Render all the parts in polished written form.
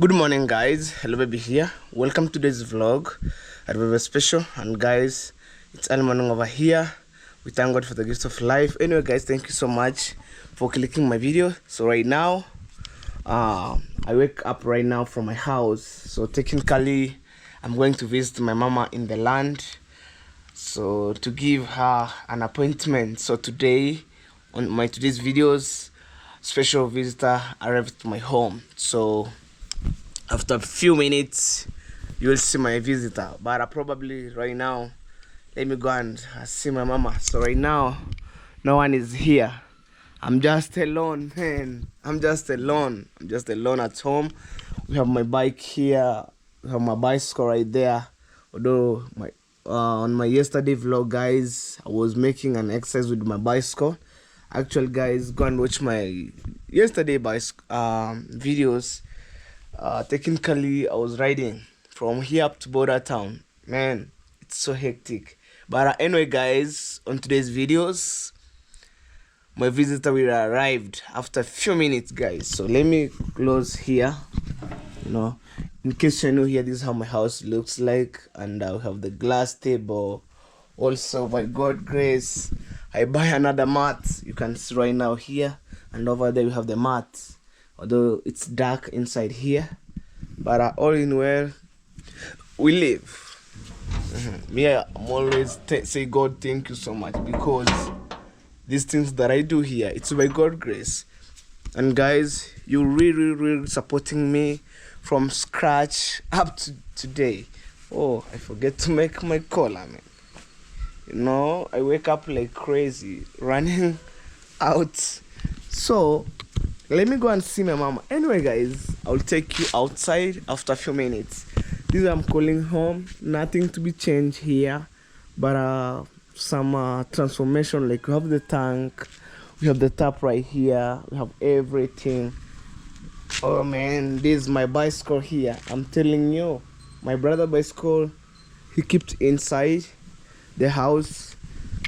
Good morning, guys. Hello, baby here. Welcome to today's vlog. I have a special, and guys, it's early morning over here. We thank God for the gift of life. Anyway, guys, thank you so much for clicking my video. So right now, I wake up right now from my house. So technically, I'm going to visit my mama in the land. So to give her an appointment. So today, on my today's videos, special visitor arrived to my home. So after a few minutes you will see my visitor, but probably right now let me go and see my mama. So right now no one is here. I'm just alone, man. I'm just alone at home. We have my bike here, we have my bicycle right there. Although my on my yesterday vlog, guys, I was making an exercise with my bicycle. Actually, guys, go and watch my yesterday bicycle videos. Technically, I was riding from here up to border town. Man, it's so hectic. But anyway, guys, on today's videos, my visitor will arrived after a few minutes, guys. So let me close here. You know, in case you're new here, this is how my house looks like, and I have the glass table. Also, by God grace, I buy another mat. You can see right now here, and over there we have the mat. Although it's dark inside here, but all in well, we live. Me, I'm always say God, thank you so much, because these things that I do here, it's by God grace. And guys, you really supporting me from scratch up to today. Oh, I forget to make my call, I mean. You know, I wake up like crazy, running out. So let me go and see my mama. Anyway, guys, I'll take you outside after a few minutes. This is I'm calling home. Nothing to be changed here, but some transformation. Like we have the tank, we have the tap right here, we have everything. Oh man, this is my bicycle here. I'm telling you, my brother bicycle, he kept inside the house.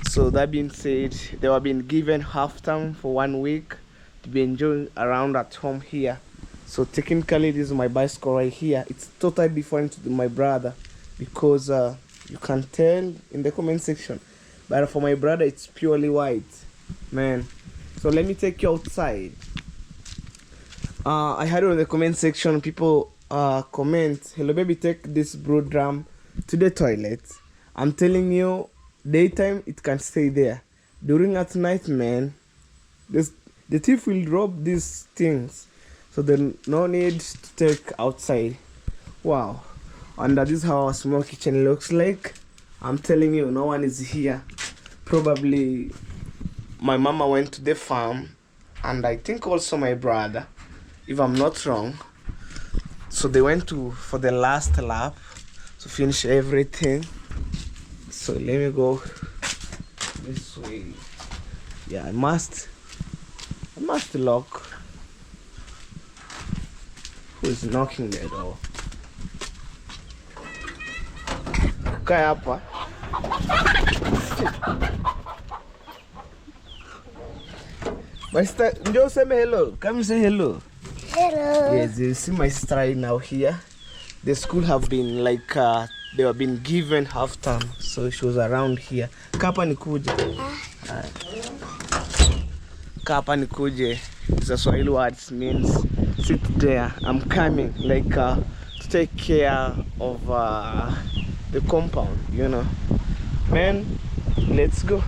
So that being said, they were being given half time for 1 week to be enjoying around at home here. So technically, this is my bicycle right here. It's totally different to my brother, because you can tell in the comment section. But for my brother, it's purely white, man. So let me take you outside. I heard in the comment section people comment, "Hello baby, take this brood drum to the toilet." I'm telling you, daytime it can stay there. During at night, man, the thief will drop these things. So then no need to take outside. Wow. And this is how our small kitchen looks like. I'm telling you, no one is here. Probably my mama went to the farm, and I think also my brother, if I'm not wrong. So they went for the last lap to finish everything. So let me go this way. Yeah, I must lock. Who is knocking the door? Kai hapa. My sister, njoo say hello. Come say hello. Hello. Yes, you see my sister right now here. The school have been like they have been given half time, so she was around here. Kapa nikuje. Kapa nikuje. It's a Swahili words means sit there. I'm coming, like to take care of the compound, you know. Man, let's go.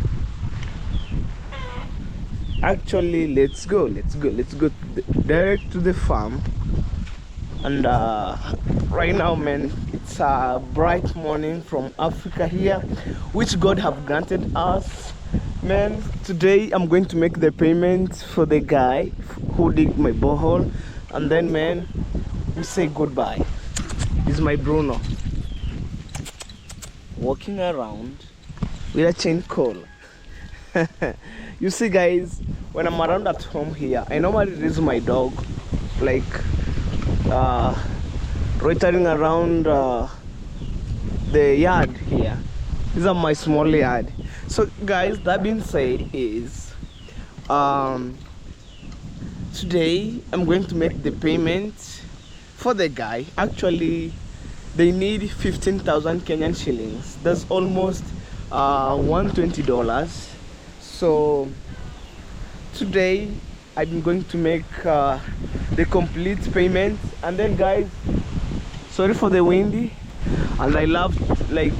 Actually, let's go direct to the farm. And right now, man, it's a bright morning from Africa here, which God have granted us. Man, today I'm going to make the payment for the guy who digged my borehole, and then, man, we say goodbye. This is my Bruno walking around with a chain collar. You see, guys, when I'm around at home here, I normally raise my dog, like rotating around the yard here. These are my small yard. So guys, that being said, is today I'm going to make the payment for the guy. Actually, they need 15,000 Kenyan shillings. That's almost $120. So today I'm going to make the complete payment. And then guys, sorry for the windy, and I love like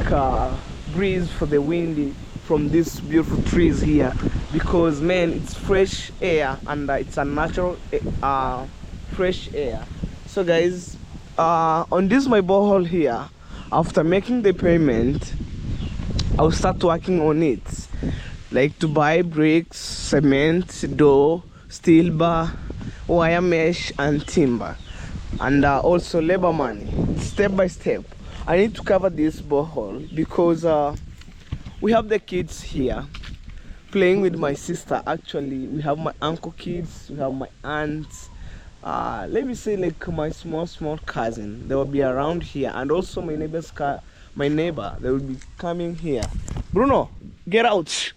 breeze for the windy from these beautiful trees here, because man, it's fresh air, and it's a natural fresh air. So guys, on this my borehole here, after making the payment, I'll start working on it, like to buy bricks, cement, dough, steel bar, wire mesh and timber, and also labor money. Step by step I need to cover this borehole, because we have the kids here playing with my sister. Actually, we have my uncle kids, we have my aunts, let me say like my small cousin. They will be around here, and also my neighbor's car, my neighbor, they will be coming here. Bruno, get out,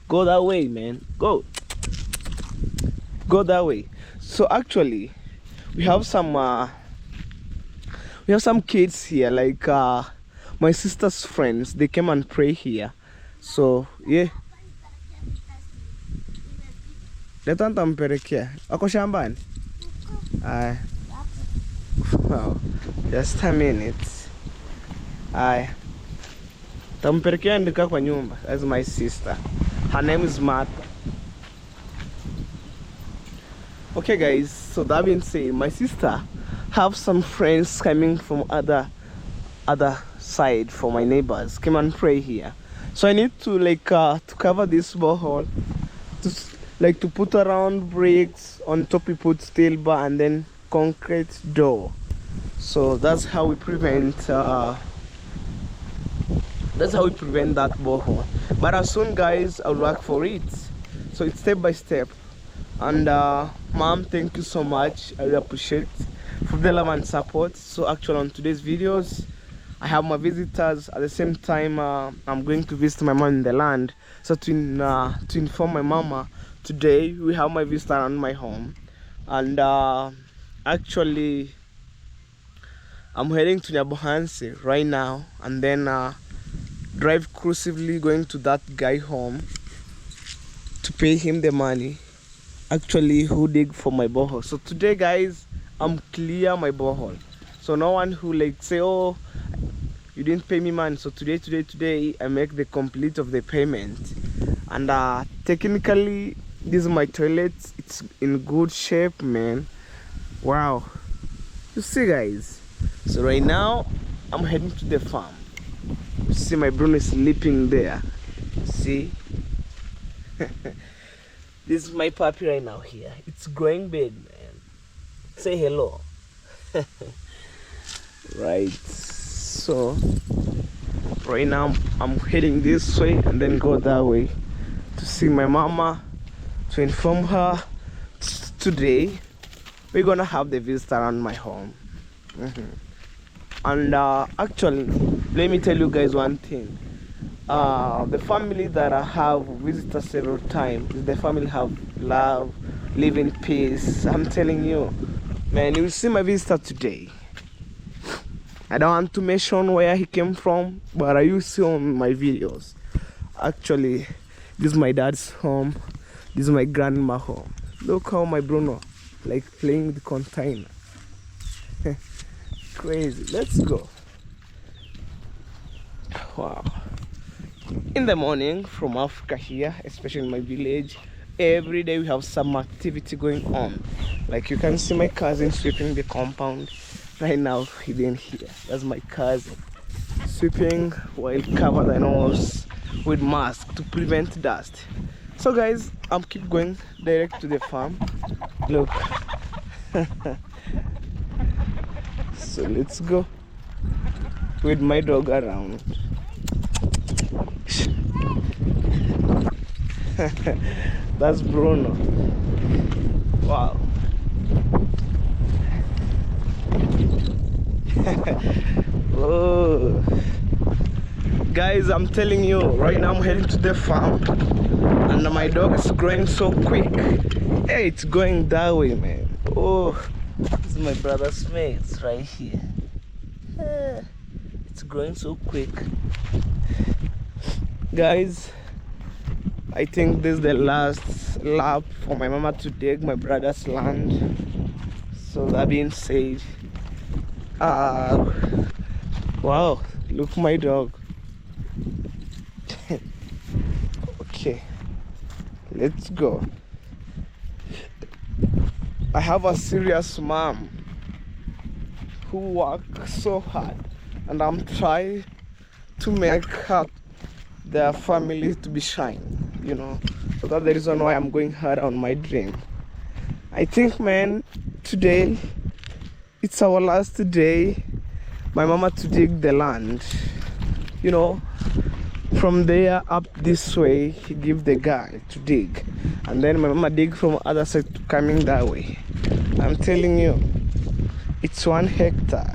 go that way, man, go that way. So actually we have some kids here, like my sister's friends. They came and pray here. So yeah, leta nitampelekea. Ako shambani? Wow, just a minute. Tampelekea ndika kwa nyumba. That's my sister. Her name is Martha. Okay guys, so that being said, my sister have some friends coming from other side, for my neighbors came and pray here. So I need to like to cover this borehole, to put around bricks, on top we put steel bar, and then concrete door. So that's how we prevent that borehole. But as soon guys, I'll work for it. So it's step by step. And mom, thank you so much. I really appreciate for the love and support. So actually on today's videos, I have my visitors. At the same time, I'm going to visit my mom in the land. So to inform my mama, today we have my visitor around my home. And actually I'm heading to Nyabohansi right now, and then drive cruisively going to that guy home to pay him the money actually who dig for my borehole. So today guys, I'm clear my borehole, so no one who like say, oh, you didn't pay me money. So today I make the complete of the payment. And technically this is my toilet. It's in good shape, man. Wow, you see guys. So right now I'm heading to the farm. You see my Bruno is sleeping there, see. This is my puppy right now here. It's growing big, man. Say hello. Right. So right now I'm heading this way and then go that way to see my mama, to inform her today we're gonna have the visitor around my home. And actually, let me tell you guys one thing. The family that I have visited several times, the family have love, live in peace. I'm telling you, man, you will see my visitor today. I don't want to mention where he came from, but I will see on my videos. Actually, this is my dad's home. This is my grandma's home. Look how my Bruno like playing with the container. Crazy. Let's go. Wow. In the morning from Africa here, especially in my village, every day we have some activity going on. Like you can see my cousin sweeping the compound right now, hidden here. That's my cousin sweeping while covered the nose with mask to prevent dust. So guys, I'm keep going direct to the farm. Look. So let's go with my dog around. That's Bruno. Wow. Oh. Guys, I'm telling you, right now I'm heading to the farm and my dog is growing so quick. Hey, it's going that way, man. Oh, this is my brother's mates right here. It's growing so quick. Guys, I think this is the last lap for my mama to dig my brother's land. So that being said, wow, look my dog. Okay, let's go. I have a serious mom who works so hard, and I'm trying to make her their family to be shine, you know. So that's the reason why I'm going hard on my dream. I think, man, today it's our last day my mama to dig the land, you know. From there up this way, he give the guy to dig, and then my mama dig from other side to coming that way. I'm telling you, it's 1 hectare.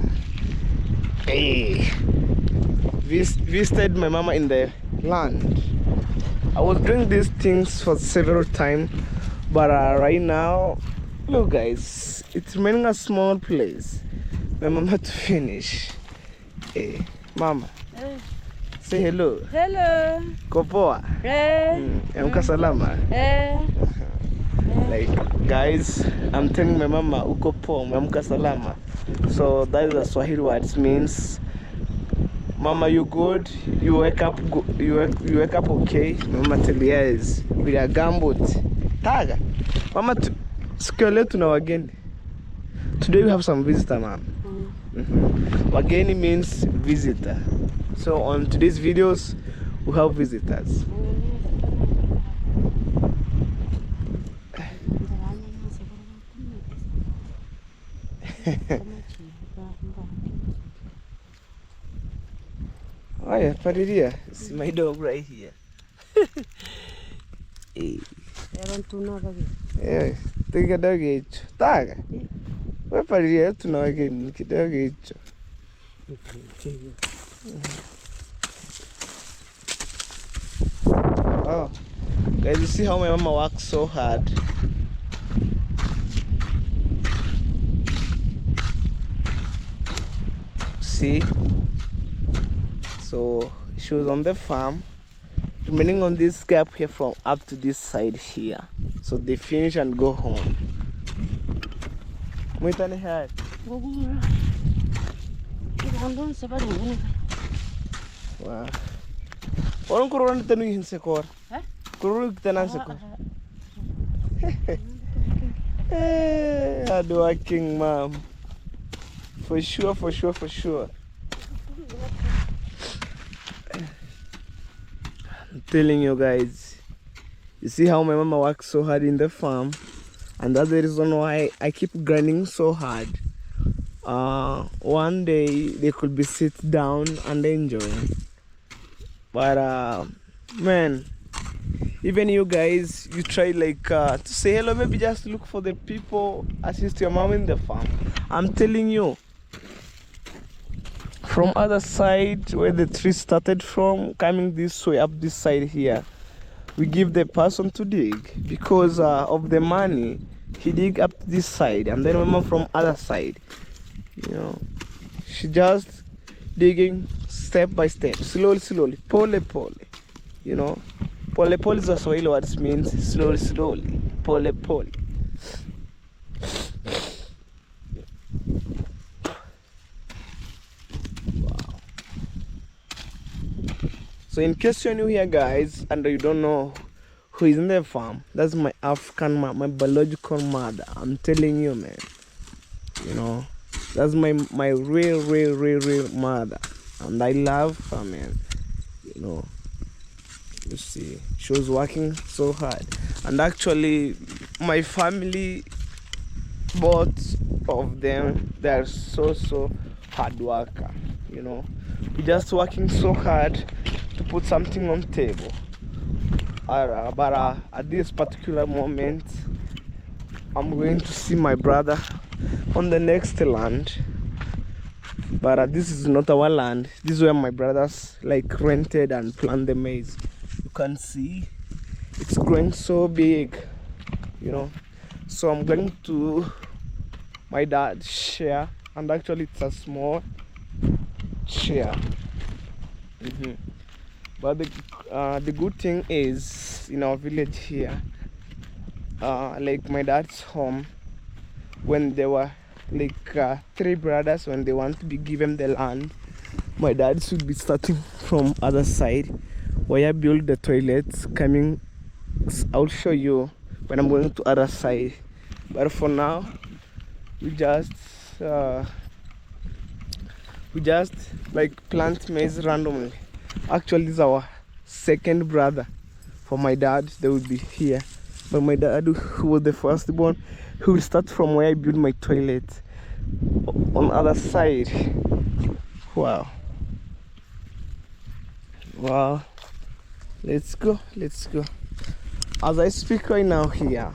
Hey, visited my mama in the land. I was doing these things for several times, but right now, look guys, it's remaining a small place. My mama to finish. Hey, mama. Hey. Say hello. Hello. Kopoa. Hey. Amka salama. Hey. Like guys, I'm telling my mama uko poa, amka salama. So that is a Swahili word. It means mama, you good? You wake up you wake up okay? Mama tell yes. We are gambut. Taga. Mama sikio tuna wageni. Today we have some visitor, ma'am. Wageni means visitor. So on today's videos we have visitors. Oh yeah, Pariria. See my dog right here. Hey. Yeah, take a dog each. Taga. Where Pariria to know again, dog each. Oh, guys, you see how my mama works so hard. See? So she was on the farm, remaining on this gap here from up to this side here. So they finish and go home. Muitani had. Wow. Orang kurang tenu hin sekor. Kurang tenan sekor. Hard working mom. For sure, for sure, for sure. I'm telling you guys. You see how my mama works so hard in the farm, and that's the reason why I keep grinding so hard. One day they could be sit down and enjoy. But man, even you guys, you try like to say hello, maybe just look for the people, assist your mom in the farm. I'm telling you, from other side where the tree started from, coming this way up this side here, we give the person to dig because of the money. He dig up this side, and then mama from other side, you know, she just digging step by step, slowly, slowly, pole, pole, you know. Pole, pole is a Swahili word, it means slowly, slowly, pole, pole. Wow. So in case you're new here, guys, and you don't know who is in the farm, that's my African mom, my biological mother. I'm telling you, man, you know, that's my real mother, and I love her, man. You know, you see, she was working so hard, and actually my family, both of them, they are so hard worker, you know. We're just working so hard to put something on table. But at this particular moment, I'm going to see my brother on the next land. But this is not our land. This is where my brothers like rented and plant the maize. You can see it's growing so big, you know. So I'm going to my dad's share, and actually it's a small share. But the good thing is, in our village here, like my dad's home, when there were like 3 brothers, when they want to be given the land, my dad should be starting from other side where I build the toilets coming. I'll show you when I'm going to other side, but for now we just like plant maize randomly. Actually, this is our second brother. For my dad, they will be here, but my dad, who was the firstborn, who will start from where I build my toilet on other side. Wow, let's go. As I speak right now here,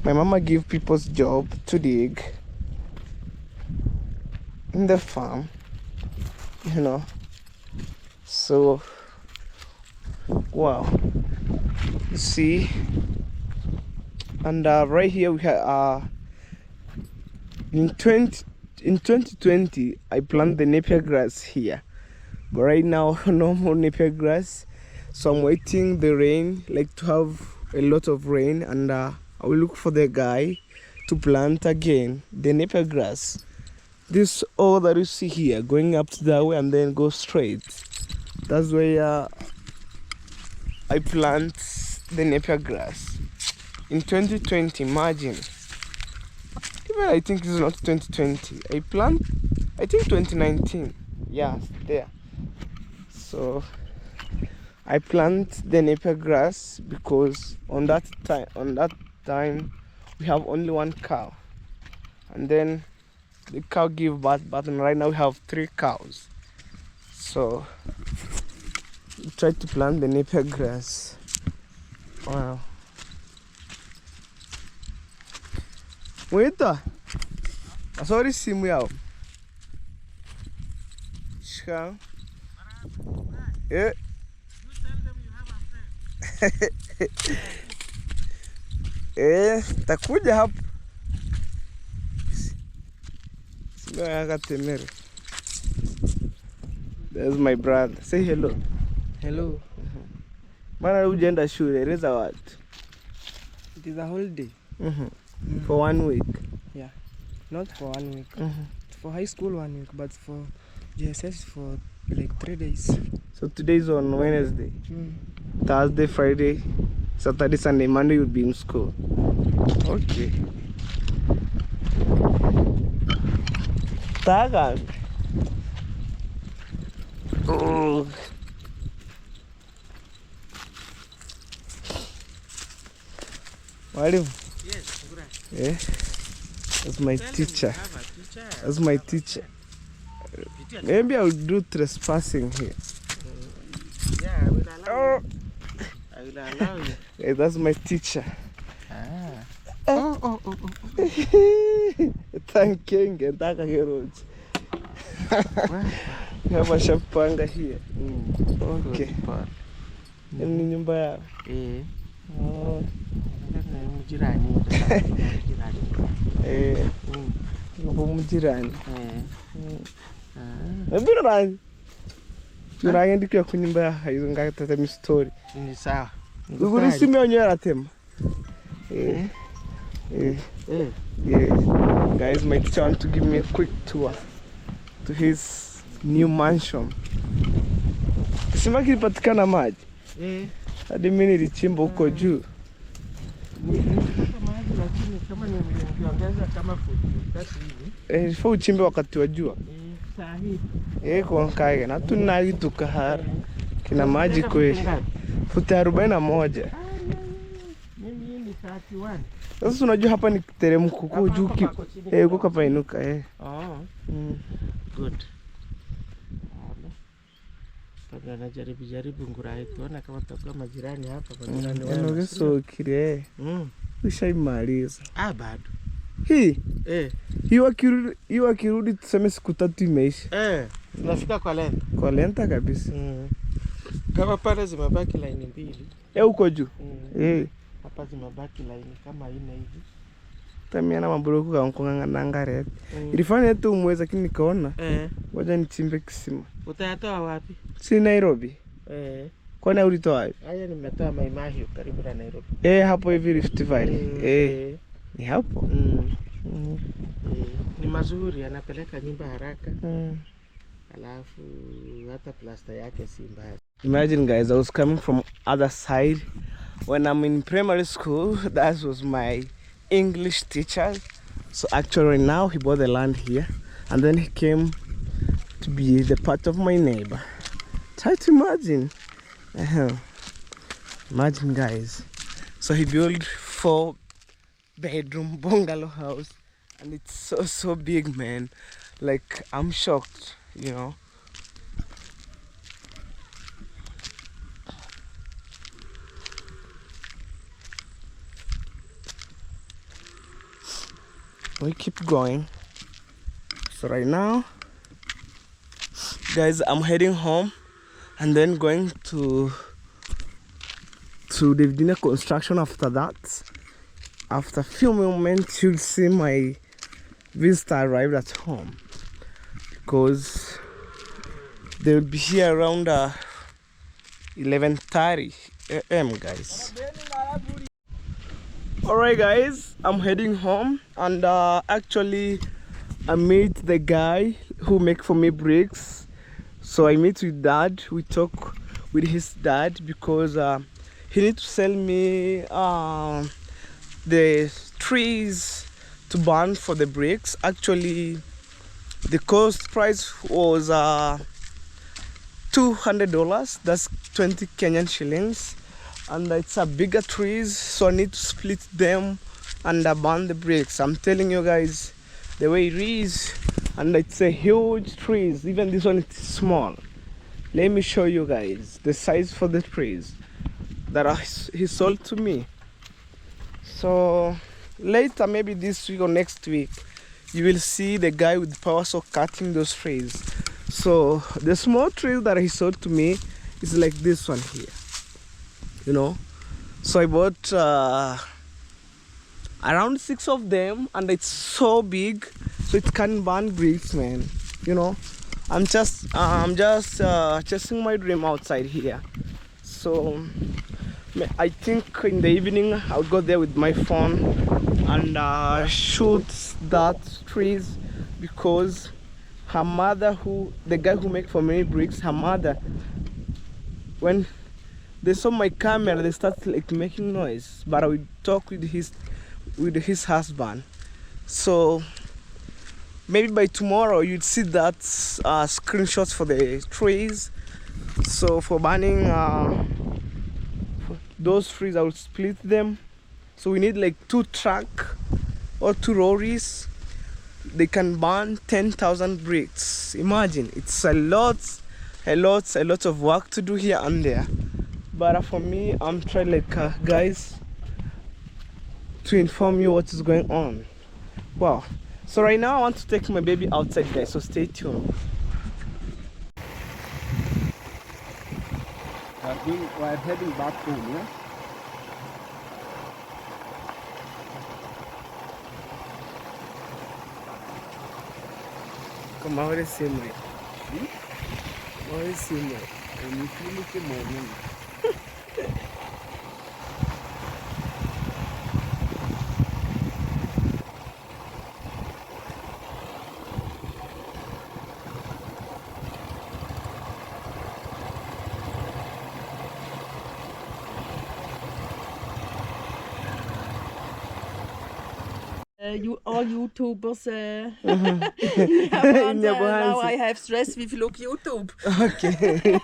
my mama give people's job to dig in the farm, you know. So wow, you see. And right here we have in 2020 I planted the napier grass here, but right now no more napier grass, so I'm waiting the rain, like to have a lot of rain, and I will look for the guy to plant again the napier grass. This all that you see here going up to that way and then go straight, that's where I plant the napier grass in 2020. Imagine, even I think it's not 2020, I plant, I think 2019, yeah, there. So I plant the napier grass because on that time we have only 1 cow, and then the cow give birth, but right now we have 3 cows. So we try to plant the napier grass. Wow. Wait, sorry, simu yao. Shika. Eh. Takuja hapo. Sio yakatemere. There's my brother. Say hello. Hello. Bana hujaenda shule, reza what? It is a holiday. For 1 week. Yeah. Not for 1 week. For high school 1 week, but for JSS for like 3 days. So today is on Wednesday. Thursday, Friday, Saturday, Sunday, Monday you'll be in school. Okay. Tagan. Oh. Mwalimu? Yes, yeah. That's my teacher. That's my teacher. Maybe I will do trespassing here. Yeah, I will allow you. I will allow you. Yeah, that's my teacher. Oh. Thank you. Ndaka heroes. We have a shapanga here. Okay. Ni nyumba yao. Oh. Mujirani. Mujirani. Turanye ndikiwa kunyumba hizo ngakata mi story. Ni sawa. Uguri simi onyera tema. Guys, my teacher want to give me a quick tour to his new mansion. Sima kilipatikana maji. Hadi mimi nilichimba huko juu. Kama ni ukiongeza kama hivi. Ifo uchimbe wakati wa jua. Sahihi. Kwa kaiga na tunagituka hara. Kina maji kweli. Futi 41. Mimi ni 31. Sasa unajua hapa ni teremko huko juu huko kapainuka Good. Kabla najaribu ngurai tuona kama tutakuwa majirani hapa majirani wao. Ndio kile. Ushaimaliza. Bado. Hii hiyo akirudi tuseme siku 3 imeisha. Tunafika kwa lenta. Kwa lenta kabisa. Kama pale zimebaki line 2. Huko juu. Hapa zimebaki line kama 4 hivi. Tamiana mabroku kankonganga nangaret. Ilifanya tu mwezi lakini nikaona. Ngoja nichimbe kisima. Utayatoa wapi? Si Nairobi. Kwani ulitoa wapi? Haya nimetoa Mai Mahiu karibu na Nairobi. Hapo hivi Rift Valley. Ni hapo. Ni mazuri, anapeleka nyumba haraka. Alafu hata plaster yake si mbaya. Imagine guys, I was coming from other side. When I'm in primary school, that was my English teacher. So actually now he bought the land here and then he came to be the part of my neighbor. Try to imagine. Imagine guys. So he built 4-bedroom bungalow house and it's so big, man. Like I'm shocked, you know. We keep going. So right now, guys, I'm heading home and then going to the dinner construction. After that, after a few moments, you'll see my visitor arrived at home because they'll be here around 11:30 a.m. guys. Alright guys, I'm heading home and actually I met the guy who make for me bricks. So I meet with dad, we talk with his dad because he need to sell me the trees to burn for the bricks. Actually the cost price was $200, that's 20 Kenyan shillings. And it's a bigger trees, so I need to split them and burn the bricks. I'm telling you guys the way it is, and it's a huge trees. Even this one is small. Let me show you guys the size for the trees that he sold to me. So later, maybe this week or next week, you will see the guy with the power saw cutting those trees. So the small trees that he sold to me is like this one here. You know, so I bought around 6 of them and it's so big so it can burn bricks, man. You know, I'm just chasing my dream outside here. So I think in the evening I'll go there with my phone and shoot that trees because her mother, the guy who make for me bricks, her mother, when they saw my camera, they started like making noise. But I would talk with his husband. So maybe by tomorrow you'd see that screenshots for the trees. So for burning those trees, I will split them. So we need like 2 trucks or 2 lorries. They can burn 10,000 bricks. Imagine, it's a lot of work to do here and there. But for me, I'm trying like guys to inform you what is going on. Wow. So right now I want to take my baby outside, guys, so stay tuned. We're heading back home, yeah? Come on, let's see me. Let's see me. And you feel like a moment. All YouTubers now I have stress if you look YouTube. Okay.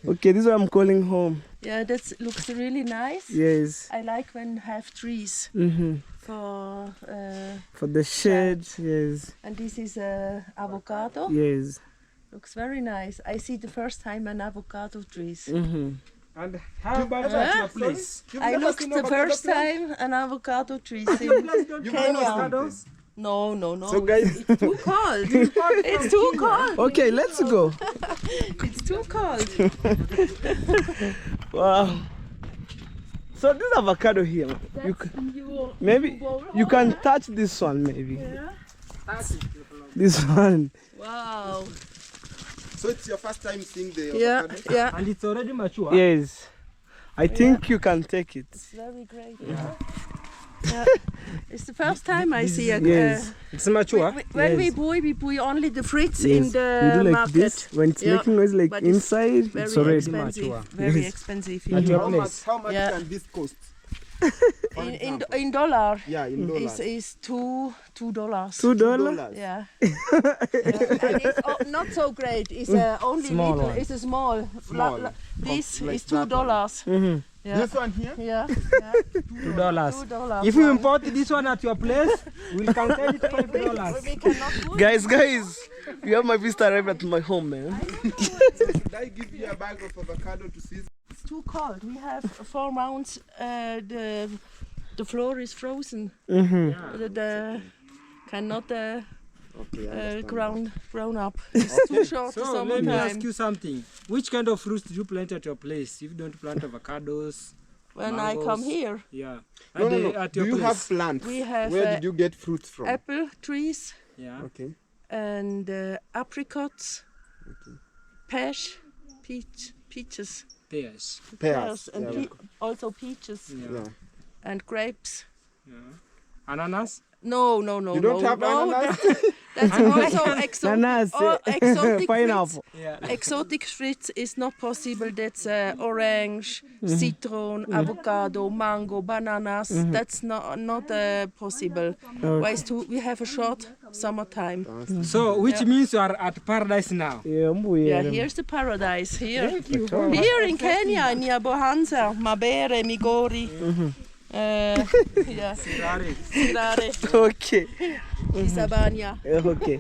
Okay, this is what I'm calling home. Yeah, that looks really nice. Yes. I like when have trees for the shade. Yes. And this is avocado. Yes. Looks very nice. I see the first time an avocado trees. And how about your place? I looked the first time an avocado trees in Kenya. No. So guys, it's too cold. It's too cold. Okay, let's go. It's too cold. Wow. So this avocado here, maybe you can touch this one, maybe. Yeah. This one. Wow. So it's your first time seeing the Yeah, avocado? yeah. And it's already mature. Yes. I think you can take it. It's very great. Yeah. Yeah. It's the first time I see a. Yes. It's mature. When we buy only the fruits in Yes. the You do like market. this. When it's Yeah. making noise like But it's inside, Very it's already expensive. mature. Very Yes. expensive. At your How place. much Yeah. can this cost? For In example? in dollar. Yeah, in dollars. Is $2. $2. Yeah. And it's not so great. It's only Small little. one. It's a small. Small. This Like is that $2. Mm-hmm. Yeah. This one here? Yeah. $2. $2. If you import this one at your place, we'll calculate it $5. We cannot put Guys, you have my visitor arrived at my home, man. Should I give you a bag of avocado to season? It's too cold. We have 4 months. The floor is frozen. Mm-hmm. The cannot Okay, I grown up. It's too short So let me ask summertime. you something. Which kind of fruits do you plant at your place? If you don't plant avocados, When I come mangoes. here, yeah. No, no, no. At Do your you place. have plants? we have Where did you get fruits from? apple trees Yeah. Okay. and apricots, peaches, Pears. and Yeah. also peaches Yeah. Yeah. and grapes. Yeah. Ananas? No. You don't have ananas? That's also Ananas, exotic pineapple. Yeah. Exotic fruits is not possible. That's orange, citron, avocado, mango, bananas. That's not possible. Why we have a short summertime. So, which means you are at paradise now? Yeah, here's the paradise. Here in Kenya, in Bohanza, Mabere, Migori. Yeah, Sirare, Okay. Isabania. Okay.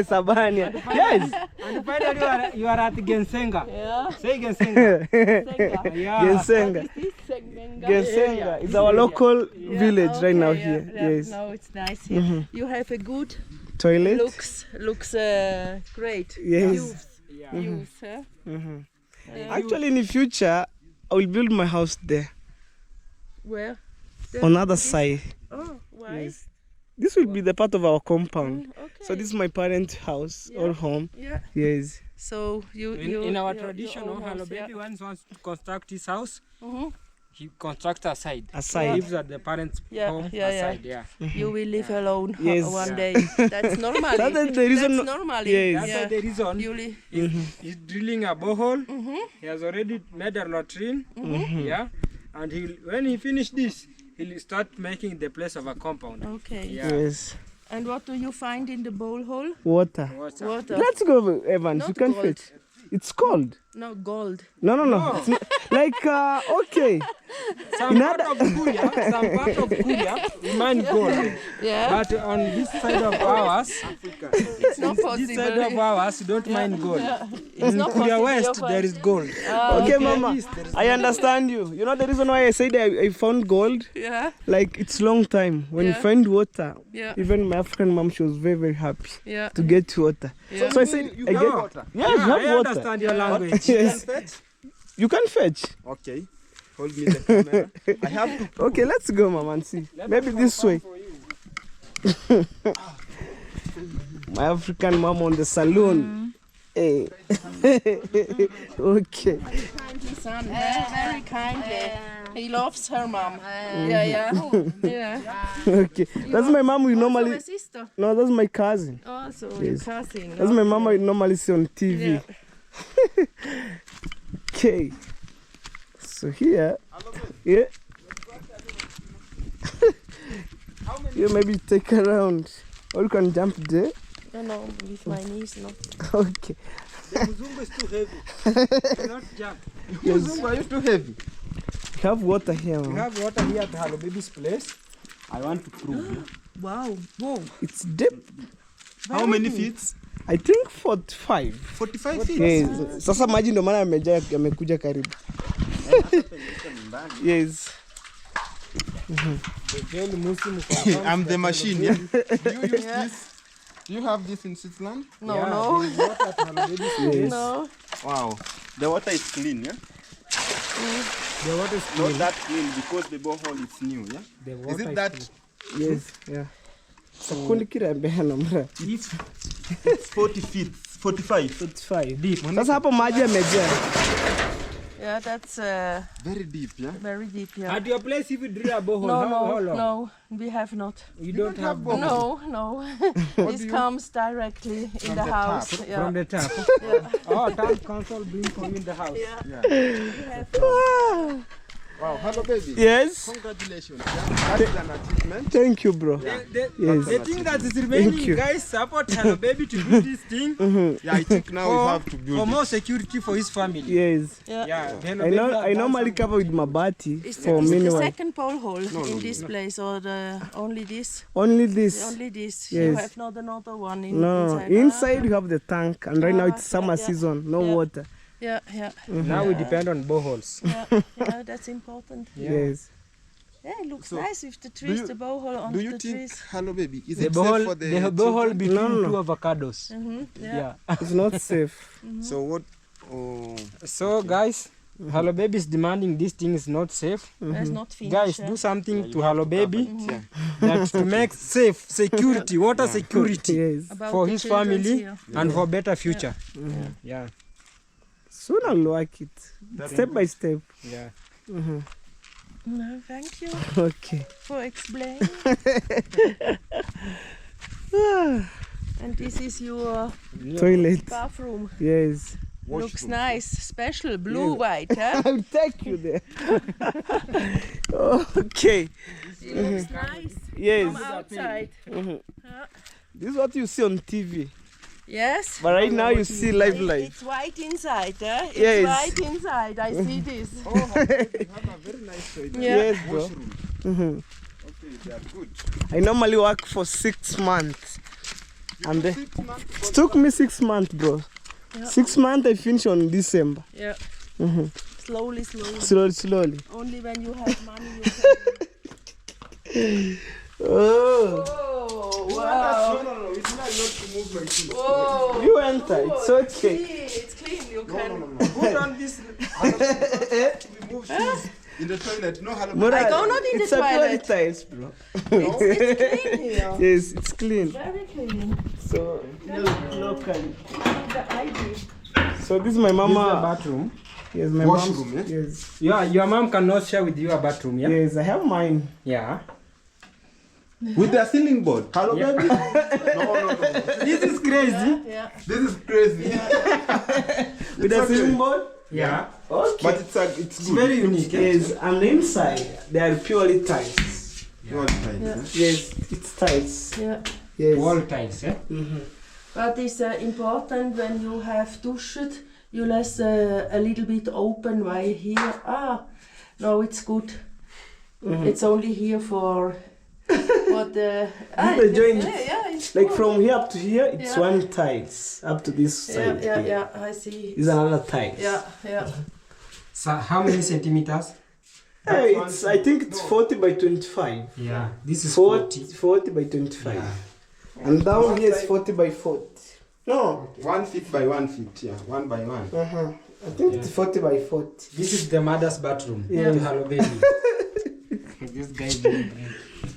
Sabania. Yes. And finally, you are at Gensenga. Yeah. Say Gensenga. Senga. Yeah. Gensenga. What is this? Sengenga? Gensenga is our local village right now Okay, here. yeah. Yes. No, it's nice here. You have a good Toilet. looks great. Yes. Youth, huh? Actually, in the future, I will build my house there Where? on the other side. Oh, why? Yes. This will be the part of our compound. Okay. So this is my parents' house or home. Yeah. Yes. So In our your tradition, own Hello house, Baby once wants to construct his house, Mhm. he constructs a side. A He side. lives at the parents' Yeah, home yeah, yeah. aside. Yeah. You will live alone Yes. one Yeah. day. That's normal. That's the reason- That's normal. Yes. That's the reason. You live. He's drilling a borehole. He has already made a latrine. Yeah. And when he finished this, he'll start making the place of a compound. Okay. Yeah. Yes. And what do you find in the borehole? Water. Water. Let's go, Evans. Not You can gold. fetch. It's cold. No gold. No. It's not, like, okay. Some part of Kuria, we mine gold. Yeah. But on this side of ours, It's not this possible. side of ours, we don't mine gold. It's not Kuria possible. West, there is gold. Okay, Mama. I understand you. You know the reason why I said I found gold? Yeah. Like, it's long time. When you Yeah. find water, Yeah. even my African mom, she was very, very happy Yeah. to get water. Yeah. So I said, You I get get water? Yes, Yeah, you I have water. understand your language. Yes. Fetch? You can fetch. Okay. Hold me the camera. I have to. Okay, let's go, Mama, and see. Maybe this way. My African mom on the saloon. Hey. Okay. Kindly son. Very kindly. He loves her mom. Yeah. Okay. That's my mom we Also normally. a sister. No, that's my cousin. Also Yes. your cousin. That's my mama we normally see on TV. Yeah. Okay. So here. Yeah. You maybe take around. Or you can jump there. No, with my knees, no. Okay. The Muzungu is too heavy. Cannot jump. Muzungu, are you too heavy? We have water here, We Mama. have water here at Hello Baby's place. I want to prove. Wow. Whoa. It's deep. How many feet? I think 45. 45 feet. Yes. Sasa maji ndo maana yamekuja karibu. Yes. The girl Muslim confirms I'm the that machine, yeah? Do you use this? Do you have this in Switzerland? No, Yeah, no. there is water at Hello Baby's place. No. Wow. The water is clean, yeah? The water is Not clean. that clean because the borehole is new, yeah? The Is water it that? clean. Yes, yeah. Sakuni kira mbeha namra. It's 40 feet, 45. It's fine. Deep. Sasa hapo maji yamejaa. Yeah, that's Very deep, yeah? very deep. Yeah. At your place, if you drill a borehole, No, how no, long? no, we have not. You don't have borehole No, no. This comes directly in the house. Yeah. from the tap. Yeah. Oh, town council bring for you in the house. Yeah. Wow, hello baby. Yes. Congratulations. Yeah? That is an achievement. Thank you, bro. Yes. The thing that is remaining, you. guys, support Hello Baby to do this thing Yeah, I think now we have to for build more security for his family. Yes. Yeah. Yeah, Hello I Baby know. have I done normally some- cover with mabati Is for the meanwhile. second pole hole in this place or only this? Only this. Only this. You Yes. have not another one in, No, inside. inside you have the tank, and right now it's yeah, summer yeah. season, no Yeah. water. Yeah, yeah, Now we depend on boreholes. yeah. That's important. Yes. Yeah, it looks So, nice with the trees, you- the borehole on Do you the think, trees. hello baby, is The it safe for borehole, the the borehole children? between No, no, two no. avocados. Yeah. Yeah. It's not safe. So what? Oh, So guys, Hello Baby is demanding this thing is not safe. It's not finished. Guys, yeah. do something to Hello Baby yeah. that to make safe security, water security Yes. About for the his children's family here. and for better future. Yeah. Soon I'll work it, step by step. Yeah. No, thank you Okay. for explaining. And this is your Toilet. bathroom. Yes. Looks nice, special, blue, white, huh? I'll take you there. Okay. It looks nice Yes. from outside. This is what you see on TV, Yes. but right now you see live It- live. It's white inside, eh? It's Yes. white inside. I see this. You have a very nice toilet. Yeah. Yes, bro. Okay, they are good. I normally work for 6 months, and then 6 months. it took me 6 months, bro. Yeah. 6 months I finish on December. Yeah. Slowly, slowly. Slowly, slowly. Only when you have money you can. Oh, Oh, wow. No, it's not to move my feet. Whoa. you enter. It's okay. It's clean. You can. Put on this. Remove shoes in the toilet. No, hello. Mura, I go not in the it's a purely toilet. tiles, bro. It's clean here. Yes, it's clean. Very clean. So locally. The ID. So this is my This is the mama. bathroom. Yes, my Washroom, mom. yeah? Yes. Your mom cannot share with you a bathroom, yeah? Yes, I have mine. Yeah. With the ceiling board. Hello, Yeah. baby. No. This is crazy. Yeah. This is crazy. With a okay. ceiling board. Yeah. Okay. But it's It's good. very unique. eh? Yes, and the inside they are purely tiles. All time, Yeah. Yes, it's tiles. Yeah. Yes. Wall tiles, eh? But it's important when you have dushed, you let a little bit open while here. No, it's good. It's only here for what the. The joint. Yeah, it's Like good. from here up to here, it's Yeah. one tiles. Up to this side. here Yeah, I see. is another tiles. Yeah. So how many centimeters? Hey, it's I think it's 40 by 25. Yeah. This is 40 by 25. Yeah. And down here it's 40 by 40. No. 1 feet by 1 feet, yeah. 1 by 1. I think it's 40 by 40. This is the mother's bathroom. Yeah. To Hello Baby. This guy is very brave.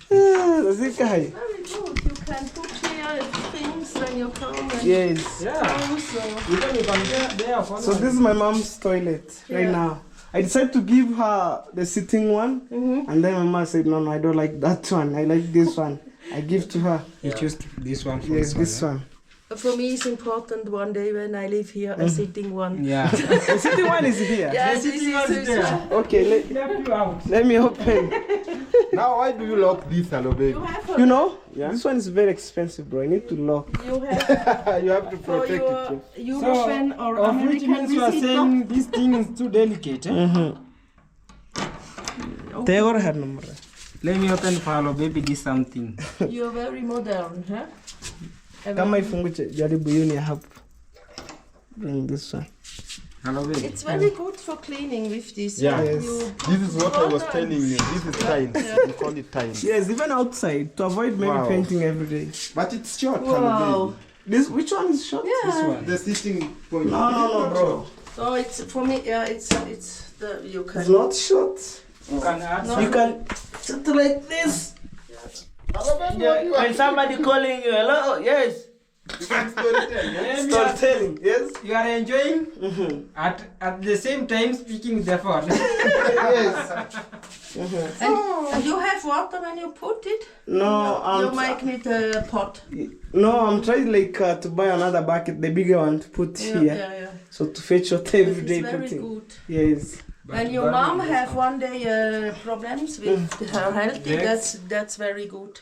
That's it, guy. Very good. You can put here things when you come and Yes. Yeah. also. Even you can get there for So this is my mom's toilet right Yeah. now. I decided to give her the sitting one, and then my mom said, no, I don't like that one. I like this one. I give to her. You choose this one for Yes, this one. For me, it's important one day when I live here, a sitting one. Yeah. The sitting one is here. Yeah, The this sitting one is is there. Okay, Left you out. let me open. Now, why do you lock this, hello, baby? You have You know, Yeah. this one is very expensive, bro. I need to lock. you have You have to for protect your it. European or of which American means you are visitor. saying this thing is too delicate. Eh? Tegor her number. Let me open for Hello Baby this something. You're very modern, huh? Kama ifungu jaribu yuni hapo. Bring this one. Hello Baby. It's very good for cleaning with this. Yeah. Yes. You, This is what I was telling you. This is tiles. We call it tiles. Yes, even outside to avoid maybe Wow. painting every day. But it's short, wow. hello, baby. This which one is short? Yeah. This one. The sitting point. No, bro. So it's for me. Yeah, it's You can. It's not short. You can add You can sit like this. Yeah. When somebody calling you, hello, yes. You can storytell. Storytelling, yes. You are enjoying at the same time speaking the phone. Yes. And you have water when you put it? No, You might need a pot. No, I'm trying like to buy another bucket, the bigger one, to put here. Yeah. So to fetch water every That day. is very putting. good. Yes. When your mom have one day problems with her health, that's very good.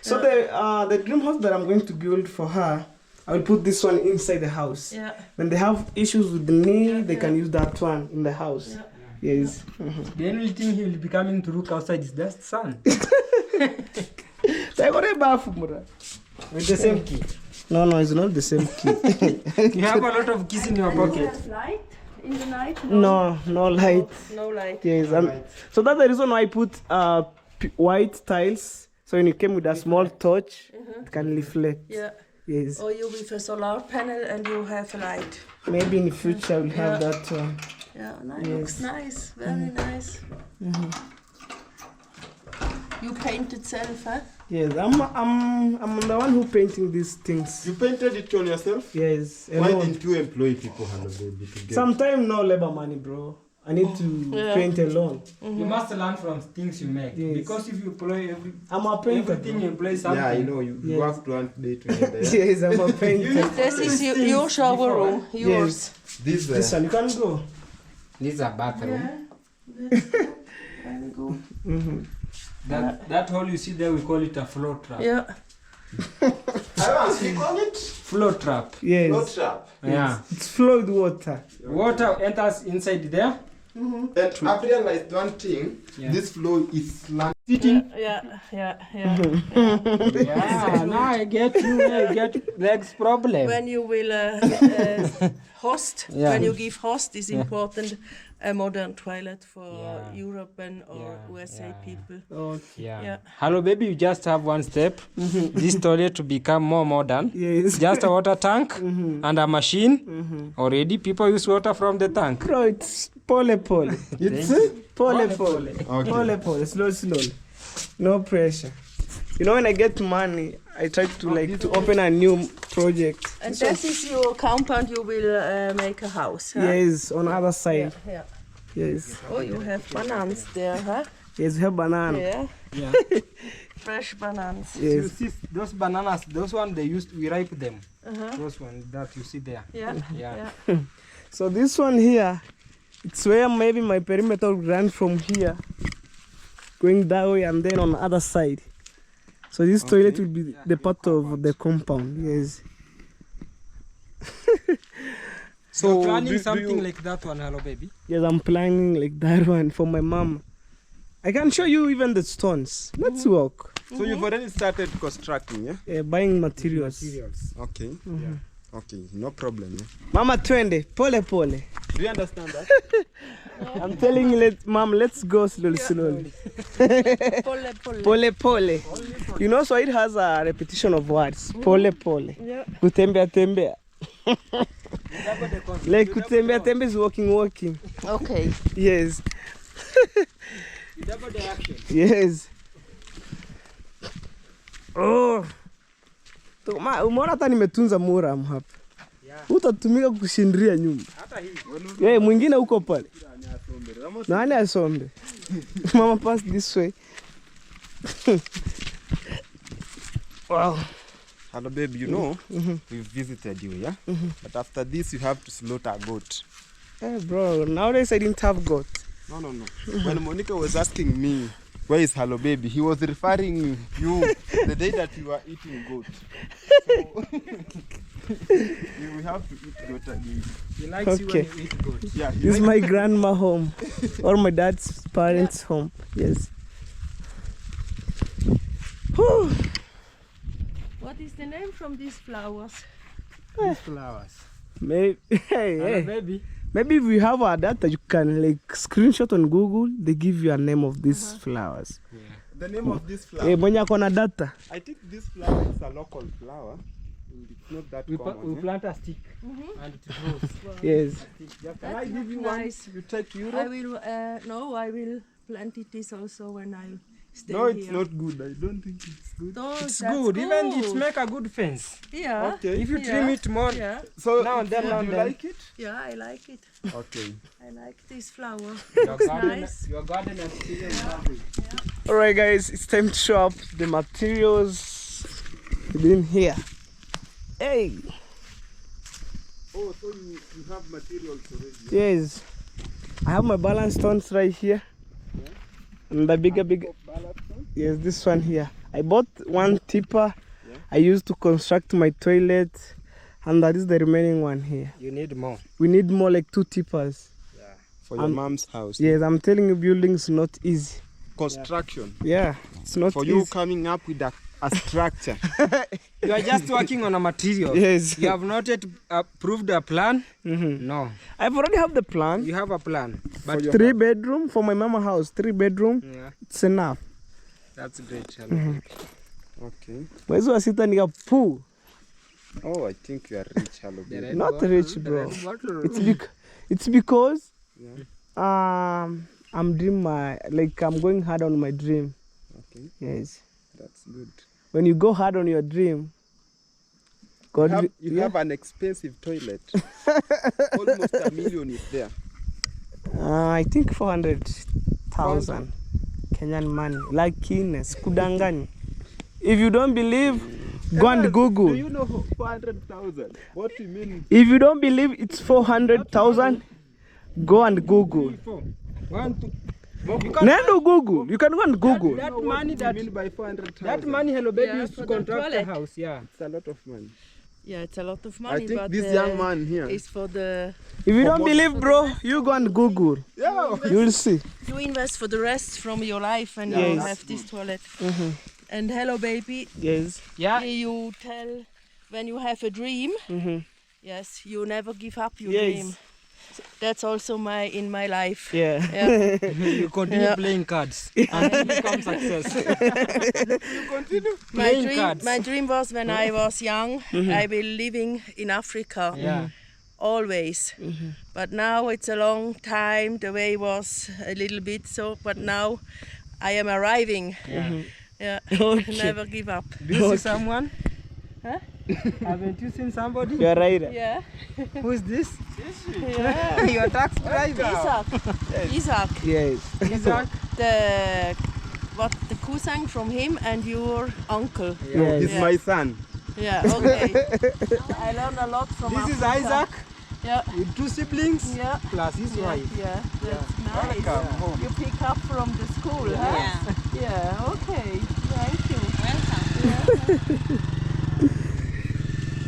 So the dream house that I'm going to build for her, I will put this one inside the house. Yeah. When they have issues with the knee, they can use that one in the house. Yeah. Yes. The only thing he will be coming to look outside is the sun. With the same key. No, it's not the same key. You have a lot of keys in your You pocket. have light in the night? No light. No light. Yes, so that's the reason why I put white tiles. So when you came with a small torch, it can reflect. Yeah. Yes. Or you with a solar panel and you have a light. Maybe in the future we'll have that one. Yeah, looks nice. Very nice. You paint itself, huh? Yes, I'm the one who painting these things. You painted it on yourself? Yes. Why alone. didn't you employ people, Hello Baby, to get? Sometimes no labor money, bro. I need to paint alone. You must learn from things you make. Yes. Because if you employ I'm a painter. everything you employ something. Yeah, I know. You work to one day together. Yeah? Yes, I'm a painter. This is your shower room. Yours. This This one, you can go. This is a bathroom. Very good. That hole you see there, we call it a flow trap. Yeah. You call it? Flow trap. Yes. Not trap. Yeah. It's flowed water. Water enters inside there. And I've realized one thing. Yeah. This flow is slant. Yeah. Yeah, now I get you. I get legs problem. When you will host, Yeah. when you give host, is important a modern toilet for European or USA people. Okay. Yeah. Hello, baby. You just have one step. This toilet to become more modern. Yes. Just a water tank and a machine. Already, people use water from the tank. Bro, it's pole. It's pole. Okay. Pole. Slowly. No pressure. You know, when I get money, I try to open a new project. And this is your compound. You will make a house. Huh? Yes, on the other side. Yeah. Yes. Oh, you have bananas there, huh? Yes, we have banana. Yeah. Yeah. Fresh bananas. You Yes. see those bananas, those ones we ripe them. Those ones that you see there. Yeah. So this one here, it's where maybe my perimeter will run from here, going that way and then on the other side. So this toilet will be the part of the compound. Yes. So planning something like that one, hello baby. Yes, I'm planning like that one for my mom. I can show you even the stones. Let's walk. So you've already started constructing, yeah? Buying materials. Okay. Okay, no problem. Yeah? Mama twende, pole. Do you understand that? I'm telling you, Mom, let's go slowly. Pole. You know, so it has a repetition of words. Pole. Yeah. Kutembea. Like kutembea is walking. Okay. Yes. Double the action. Yes. Oh. Umeona hata nimetunza muram hapa. Utatumika kushindiria nyumba. Hata hii. Mwingine uko pale. Nani asombe? Mama, pass this way. Wow. Hello, babe, you know, we've visited you, yeah? But after this, you have to slaughter a goat. Hey, bro, nowadays I didn't have goat. No. When Monica was asking me, where is Hello Baby, he was referring you the day that you were eating goat. So, we have to eat goat again. He likes you when you eat goat. Yeah, This is my grandma home, or my dad's parents' home. Yes. Whew. What is the name from these flowers? These flowers. Maybe, Hello baby. maybe if you have a data, you can like screenshot on Google. They give you a name of these flowers. the name of this flower, Mwenye ako na data. I think this flower is a local flower. It's not that We common. plant a stick and it grows. Yes. Can I That give you looks one? nice. You take I Europe? will, no, I will plant it this also when I stay No, it's here. not good. I don't think it's good. No, It's that's good. Even it make a good fence. Yeah. Okay. If you trim it more, Yeah. So now and then, now do and you then. like it? Yeah, I like it. Okay. I like this flower. Your Looks garden, nice. your garden experience. Lovely. Alright guys, it's time to show up the materials within here. Hey! Oh, so you have materials already. Yes. I have my balance stones right here. And the bigger. Yes, this one here. I bought one tipper I used to construct my toilet. And that is the remaining one here. You need more. We need more, like 2 tippers. For your mom's house. Yes, I'm telling you, building is not easy. Construction. Yeah, it's not For easy. you coming up with a structure. You are just working on a material. Yes. You have not yet approved a plan? No. I've already have the plan. You have a plan. But 3 bedroom for my mama house. 3 bedroom. yeah, It's enough. that's great. Okay. Mwezi wa sita nika poo. Oh, I think you are rich, hello The baby. red Not bottle, rich, the bro. red bottle. It's because Yeah. I'm dream I'm going hard on my dream. Okay, Yes. that's good. When you go hard on your dream, God You have an expensive toilet. Almost $1 million is there. I think 400,000 Kenyan money. Like Guinness, kudangani. If you don't believe, go and Google. Do you know 400,000? What do you mean? If you don't believe it's 400,000, go and Google. 1, 2. Nendo Google. You can go and Google. That What money do you that mean by 400,000? that money Hello Baby Yeah, used to for the contract the toilet. house. Yeah. It's a lot of money. Yeah, it's a lot of money. I think but this young man here. is for the If you don't believe, bro, you go and Google. Yeah. You'll see. you invest for the rest from your life and you Yes. have this toilet. And Hello Baby, Yes. Yeah. you tell when you have a dream. Yes, you never give up your Yes. dream. That's also in my life. Yeah. Yeah. You continue Yeah. playing cards until you become success. My dream was when I was young, I will living in Africa. Yeah. Always. But now it's a long time. The way was a little bit so, but now I am arriving. Yeah. Yeah. Okay. Never give up. Do you see someone? Huh? Haven't you seen somebody? You're right. Yeah. Who is this? Yeah. Your tax driver. Isaac. Yes. Isaac. The cousin from him and your uncle. Yes. He's my son. Yeah, okay. I learned a lot from This is Africa. Isaac Yeah. with 2 siblings Yeah. plus his wife. Yeah, that's nice. Welcome home. You pick up from the school, huh? Yeah, okay. Thank you.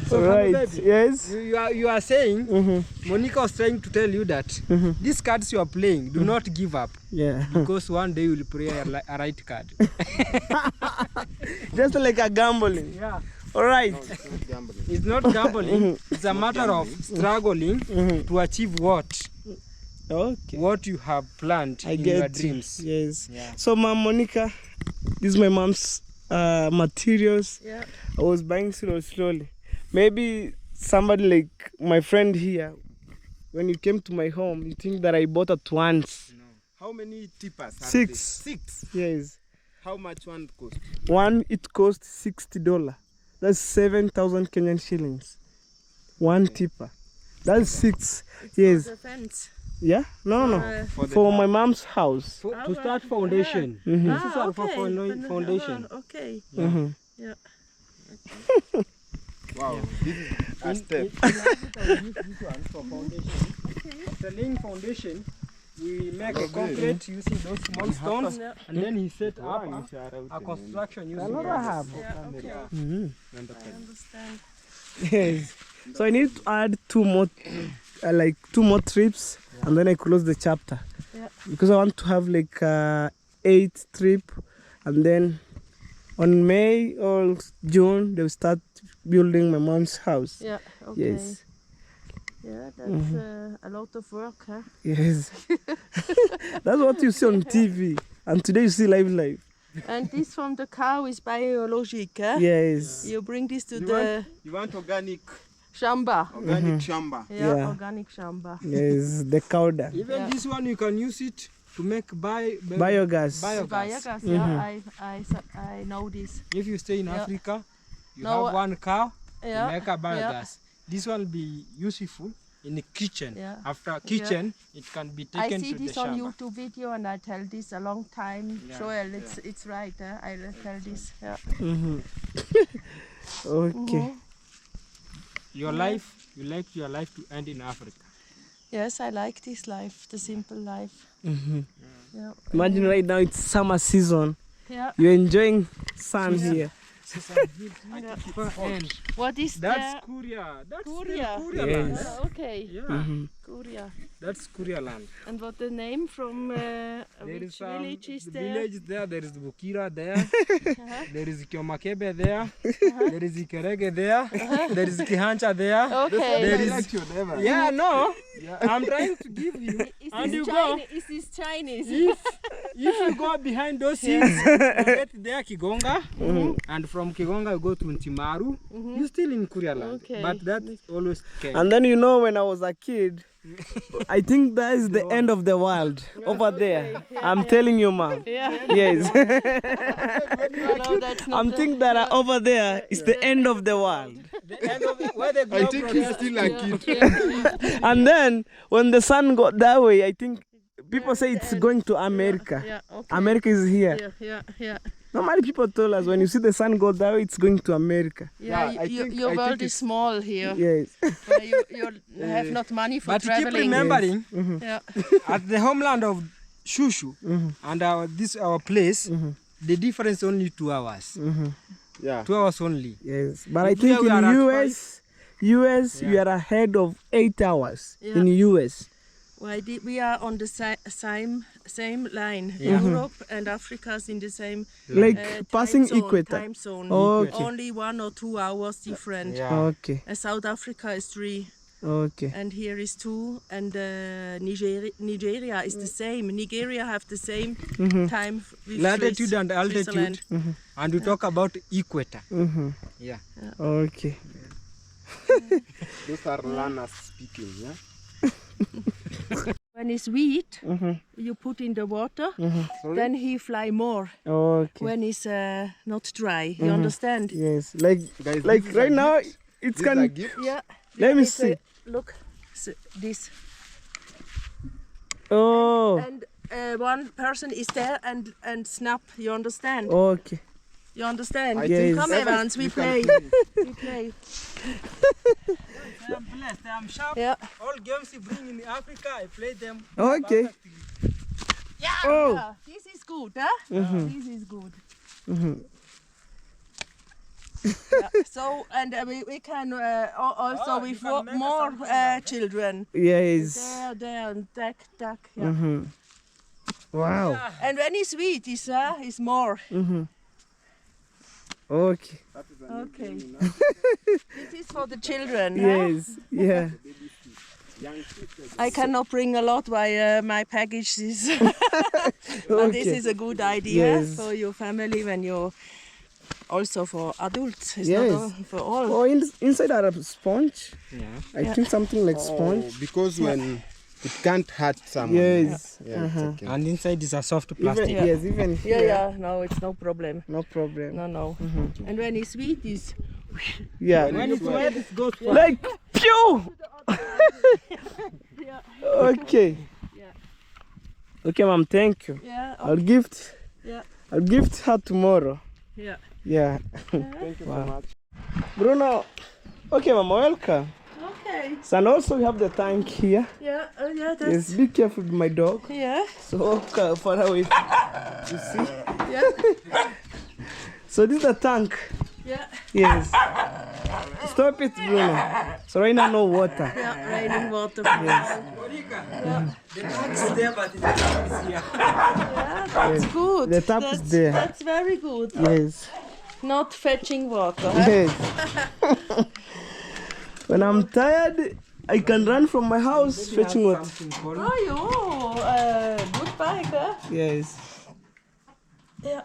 So Right. baby, Yes. you are saying, Monica was trying to tell you that these cards you are playing, do not give up Yeah. because one day you will play a right card. Just like a gambling. Yeah. All right. It's not gambling. It's a matter of struggling to achieve Okay. what you have planned I in get your you. dreams. Yes. Yeah. So, Mom Monica, this is my mom's materials. Yeah. I was buying slowly. Maybe somebody like my friend here, when you came to my home, you think that I bought at once. How many tippers are 6. there? 6. Yes. How much one cost? One, it cost $60. That's 7,000 Kenyan shillings. One tipper. That's 6. Yes. The fence. Yeah? No. For my mom's house. To start foundation. Mhm. This is all for foundation. Okay. Mhm. Yeah. Wow, this is a step. The laying foundation, we make a concrete using those small stones, and then he set up a construction using Rahab. Yeah, okay. Mhm. I understand. Yes. So I need to add 2 more, like 2 more trips, and then I close the chapter. Yeah. Because I want to have like 8 trip, and then on May or June they'll start building my mom's house. Yeah, okay. Yes. Yeah, that's a lot of work, huh? Yes. That's what you see on TV, and today you see live. And this from the cow is biologic. Eh? Yes. You bring this to You the want organic shamba. shamba. Yeah, Yeah. organic shamba. Yes, the cow dung. Even this one you can use it to make Biogas. Biogas. Yeah, I know this. If you stay in Yeah. Africa, you No, have one cow, yeah, you make a yeah. biogas. This one will be useful in the kitchen. Yeah. After kitchen, it can be I taken see to the this on shamba. YouTube video and I tell this a long time. Yeah, Joel, it's right. I tell this. Yeah. Okay. Your life, you like your life to end in Africa. Yes, I like this life, the simple life. Yeah. Imagine right now it's summer season. Yeah. You're enjoying sun here. And What is that's the Kuria. That's Kuria? Kuria Yes. land. Okay. Yeah, Kuria. that's Kuria land. And what the name from There which is village is the there? village there. There is Bukira there. There is Kiomakebe there. There is Ikerege there. There is Kihancha there. Okay. There is Like your neighbor. yeah, no. I'm trying to give you. And you go. Is this Chinese? If you go behind those hills, you get there Kigonga, and from Kigonga you go to Ntimaru. You're still in Kuria land, Okay. but that's always came. And then when I was a kid, I think that is the end of the world over there. I'm telling you, ma'am. Yeah. Yes. No, that's not I'm thinking that over there is the end of the world. The end of it, where the I globe think he's rotates. still a kid. And then when the sun got that way, I think people say it's going to America. Yeah, okay. America is here. Yeah. Normally people told us when you see the sun go that way, it's going to America. Yeah, I think- your I world think is small here. Yes. You have not money for But keep traveling. remembering, Yeah. at the homeland of Shushu and our place, the difference only 2 hours. Yeah. 2 hours only. Yes. But I If think we in are at US, we Yeah. are ahead of 8 hours Yeah. in US. We are on the same line. Yeah. Europe and Africa is in the same Like time passing zone, equator. Time zone. Okay. Only 1 or 2 hours different. Yeah. Okay. South Africa is 3, Okay. and here is 2, and Nigeria is the same. Nigeria have the same time with Latitude and altitude. Switzerland. And we talk about equator. Yeah. Okay. Those are learners speaking, yeah? When it's wheat, you put in the water, then he fly more. Okay. When it's not dry, you understand? Yes. Like Guys, like this is a right now gift. it's This is a can gift. Yeah. Let me It's see. Look, this. Oh. And one person is there and snap. You understand? Okay. You understand? I think Come, ever Evans, we you can play. feel We play. I am blessed, I am sharp. Yeah. All games you bring in Africa, I play them. Okay. perfectly. Oh. Yeah, this is good, huh? This is good. Yeah. So, and we can also you with can make more something like children. Yes. There, and duck. Yeah. Wow. And when it's sweet, is more. Okay. Okay. This is for the children. Huh? Yes. Yeah. I cannot bring a lot why my package is. But this Okay. is a good idea Yes. for your family when you're also for adults. It's Yes. not for all. Oh, inside are a sponge. Yeah. I think something like Oh, sponge. because when it can't hurt someone. Yes. Yeah, it's okay. And inside is a soft Even plastic. yes, even Yeah, here. yeah. No, it's no problem. No problem. No. And when it's sweet, it's Yeah. When it's wet, it goes far. Like pew. Okay. Yeah. Okay, ma'am. Thank you. yeah. I'll gift. Yeah. I'll gift her tomorrow. Yeah. Yeah. Thank you so much. Bruno. Okay, mama. Welcome. Okay. So, and also we have the tank here. Yeah. Yeah. Yes. That's. Be careful with my dog. Yeah. So walk far away. You see. Yeah. So this is the tank. Yeah. Yes. Stop it, Bruno. So right now no water. Yeah. Raining water. The tank is there, but the tap is here. Yeah, that's good. The tap is there. That's very good. Yes. Not fetching water. Huh? Yes. When I'm tired, I can run from my house fetching water. Oh, good bike, huh? Yes. Yeah.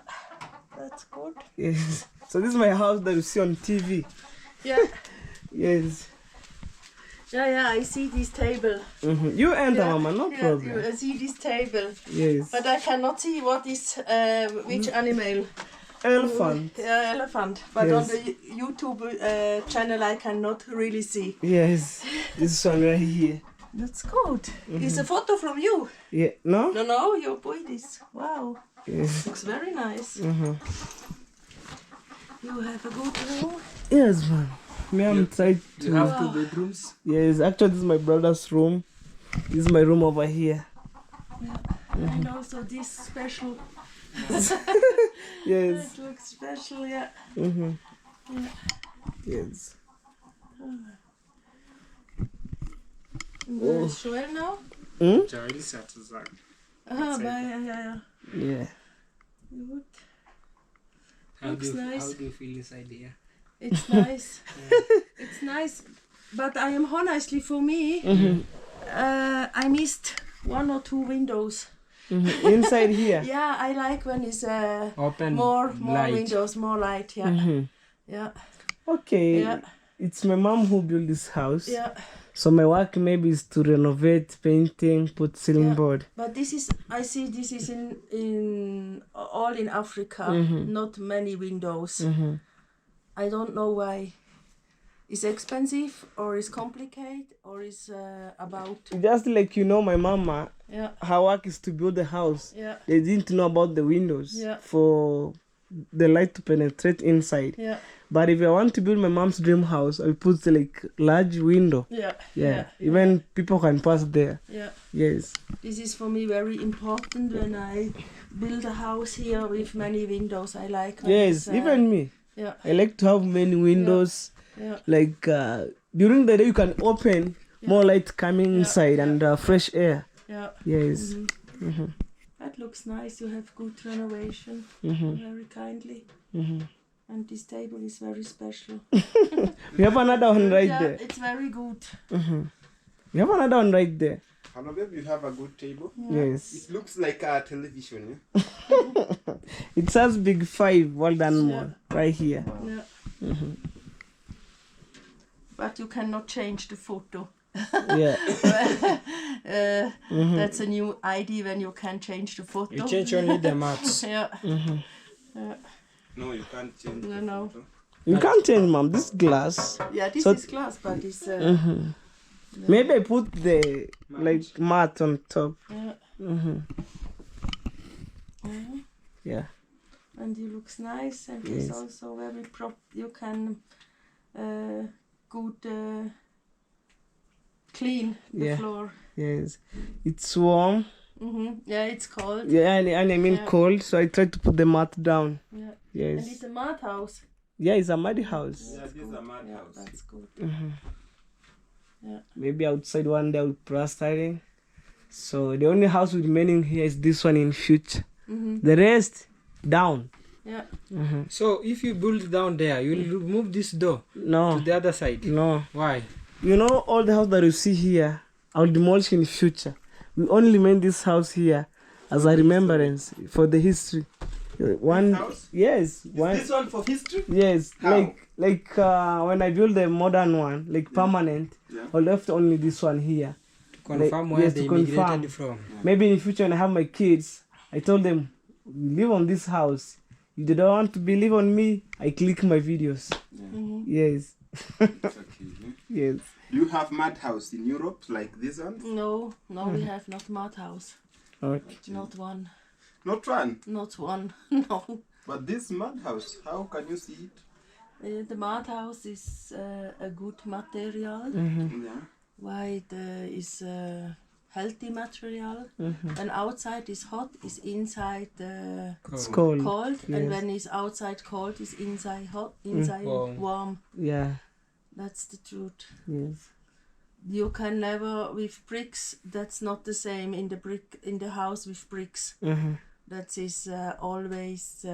That's good. Yes. So this is my house that you see on TV. Yeah. Yes. Yeah, I see this table. You enter, Yeah, Mama, no yeah, problem. I see this table. Yes. But I cannot see what is which animal. Elephant. Yeah, elephant. But Yes. on the YouTube channel I cannot really see. Yes. This one right here. That's good. It's a photo from you. Yeah. No? No, you put this. Wow. Yes. Looks very nice. You have a good room. Yes, man. Me, I'm trying You to. have 2 bedrooms. Yes, actually, this is my brother's room. This is my room over here. And also this special. Yes. It looks special, yeah. Yes. Joel now? Joel Satazak. Yeah. Yeah. Good. How Looks nice. How do you feel inside here? It's nice. It's nice. But I am honestly, for me, I missed 1 or 2 windows. Inside here. Yeah, I like when it's Open more light. windows, more light. Yeah. Yeah. Okay. Yeah. It's my mom who built this house. Yeah. So my work maybe is to renovate, painting, put ceiling Yeah. board. But this is, I see this is in all in Africa, not many windows. I don't know why. It's expensive or it's complicated or it's about. Just like my mama, Yeah. her work is to build the house. Yeah. They didn't know about the windows Yeah. for the light to penetrate inside. Yeah. But if I want to build my mom's dream house, I put like large window. Yeah. Yeah. Even people can pass there. Yeah. Yes. This is for me very important when I build a house here with many windows. I like. when Yes. it's, Even me. Yeah. I like to have many windows. Yeah. Like during the day, you can open more light coming inside and fresh air. Yeah. Yes. That looks nice. You have good renovation. Very kindly. And this table is very special. We have another one right Yeah, there. it's very good. We have another one right there. Hello, babe, you have a good table. Yes. It looks like a television, yeah? It says Big 5 World Animal right here. Yeah. But you cannot change the photo. Yeah. That's a new ID when you can change the photo. You change only the maps. Yeah. No, you can't change No, the no. photo. You can't change, mom. This glass. Yeah, this So- is glass, but it's Maybe I put the like mat on top. Yeah. and it looks nice and Yes. it's also very you can good clean the Yeah. floor. Yes. It's warm. Yeah, it's cold. Yeah, and I mean Yeah. cold, so I try to put the mat down. Yeah. And Yes. it's a mud house. Yeah, it's a muddy house. Yeah, this is a mad Yeah, house. that's good. Maybe outside one day with plastering. So the only house remaining here is this one in future. The rest down. Yeah. So if you build down there, you will remove this door No. to the other side. No. Why? All the house that you see here, I'll demolish in future. We only made this house here as a remembrance for the history. One, house? yes, Is one, this one for history? yes, How? like when I build the modern one, like permanent, Yeah. I left only this one here. To confirm Like, where yes, they to confirm. immigrated from. Maybe in the future when I have my kids, I told them, we live on this house. If they don't want to believe on me, I click my videos. Yes, It's okay. yes. Do you have mad house in Europe like this one? No, we have not mud house. Okay. Not one. Not one. Not one. No. But this mud house, how can you see it? The mud house is a good material. Yeah. Why it is healthy material. When outside is hot, is inside It's cold. cold, and Yes. when it's outside cold, is inside hot, inside Warm. warm. Yeah. That's the truth. Yes. You can never with bricks. That's not the same in the house with bricks. That is always.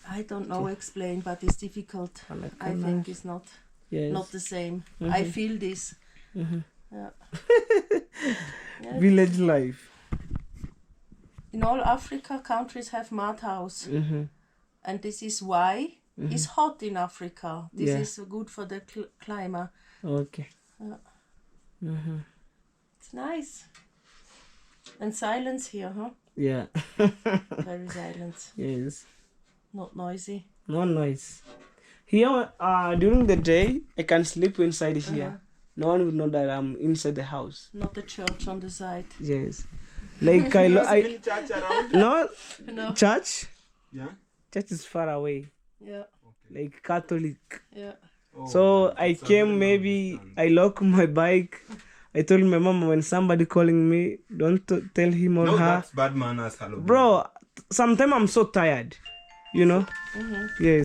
I don't know explain, but it's difficult. I think it's not Yes. the same. I feel this. Yeah. Village life. in all Africa countries have mud house, and this is why it's hot in Africa. This Yeah. is good for the climate. Okay. It's nice. And silence here, huh? Yeah. Very silent. Yes. Not noisy. No noise. Here, during the day, I can sleep inside here. No one will know that I'm inside the house. Not the church on the side. Yes. Like I church around? no No. church. Yeah. Church is far away. Yeah. Like Catholic. Yeah. So I came, maybe I lock my bike. I told my mom, when somebody calling me, don't tell him or No, her. that's bad manners, hello. Bro, sometimes I'm so tired. You know? Yes.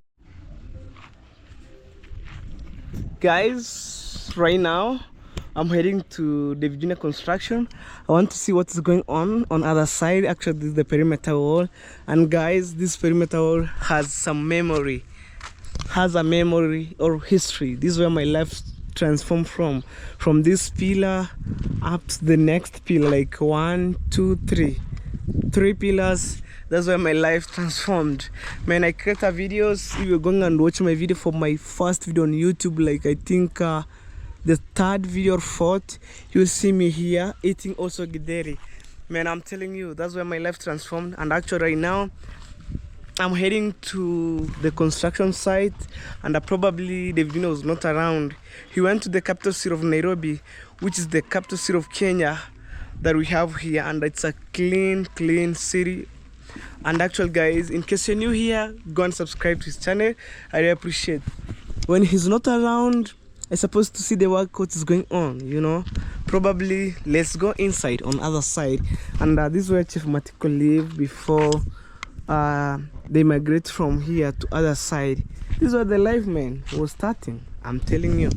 Guys, right now I'm heading to the Virginia construction. I want to see what's going on other side. Actually, this is the perimeter wall. And guys, this perimeter wall has some memory. Has a memory or history. This is where my life transformed from this pillar up to the next pillar, like 1, 2, 3 pillars. That's where my life transformed. Man, I create videos. If you're going and watch my video for my first video on YouTube, like I think the third video or fourth, you'll see me here eating also gideri. Man, I'm telling you, that's where my life transformed. And actually right now I'm heading to the construction site, and probably the video was not around. He went to the capital city of Nairobi, which is the capital city of Kenya that we have here, and it's a clean city. And actually guys, in case you're new here, go and subscribe to his channel. I really appreciate. When he's not around, I'm supposed to see the work what is going on, you know. Probably let's go inside on other side. And this is where Chief Matiko live before they migrate from here to other side. This is where the life, man, was starting. I'm telling you.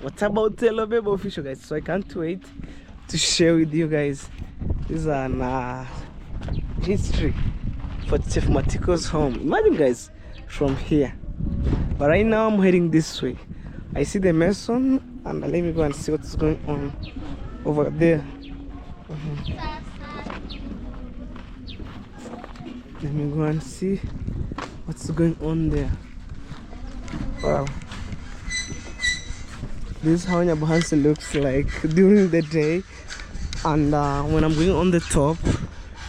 What about Hello Baby official, guys? So I can't wait to share with you guys. This is an history for Chief Matiko's home. Imagine guys, from here. But right now I'm heading this way. I see the mason, and let me go and see what's going on over there. Let me go and see what's going on there. Wow. This is how Nyabuhansi looks like during the day. And when I'm going on the top,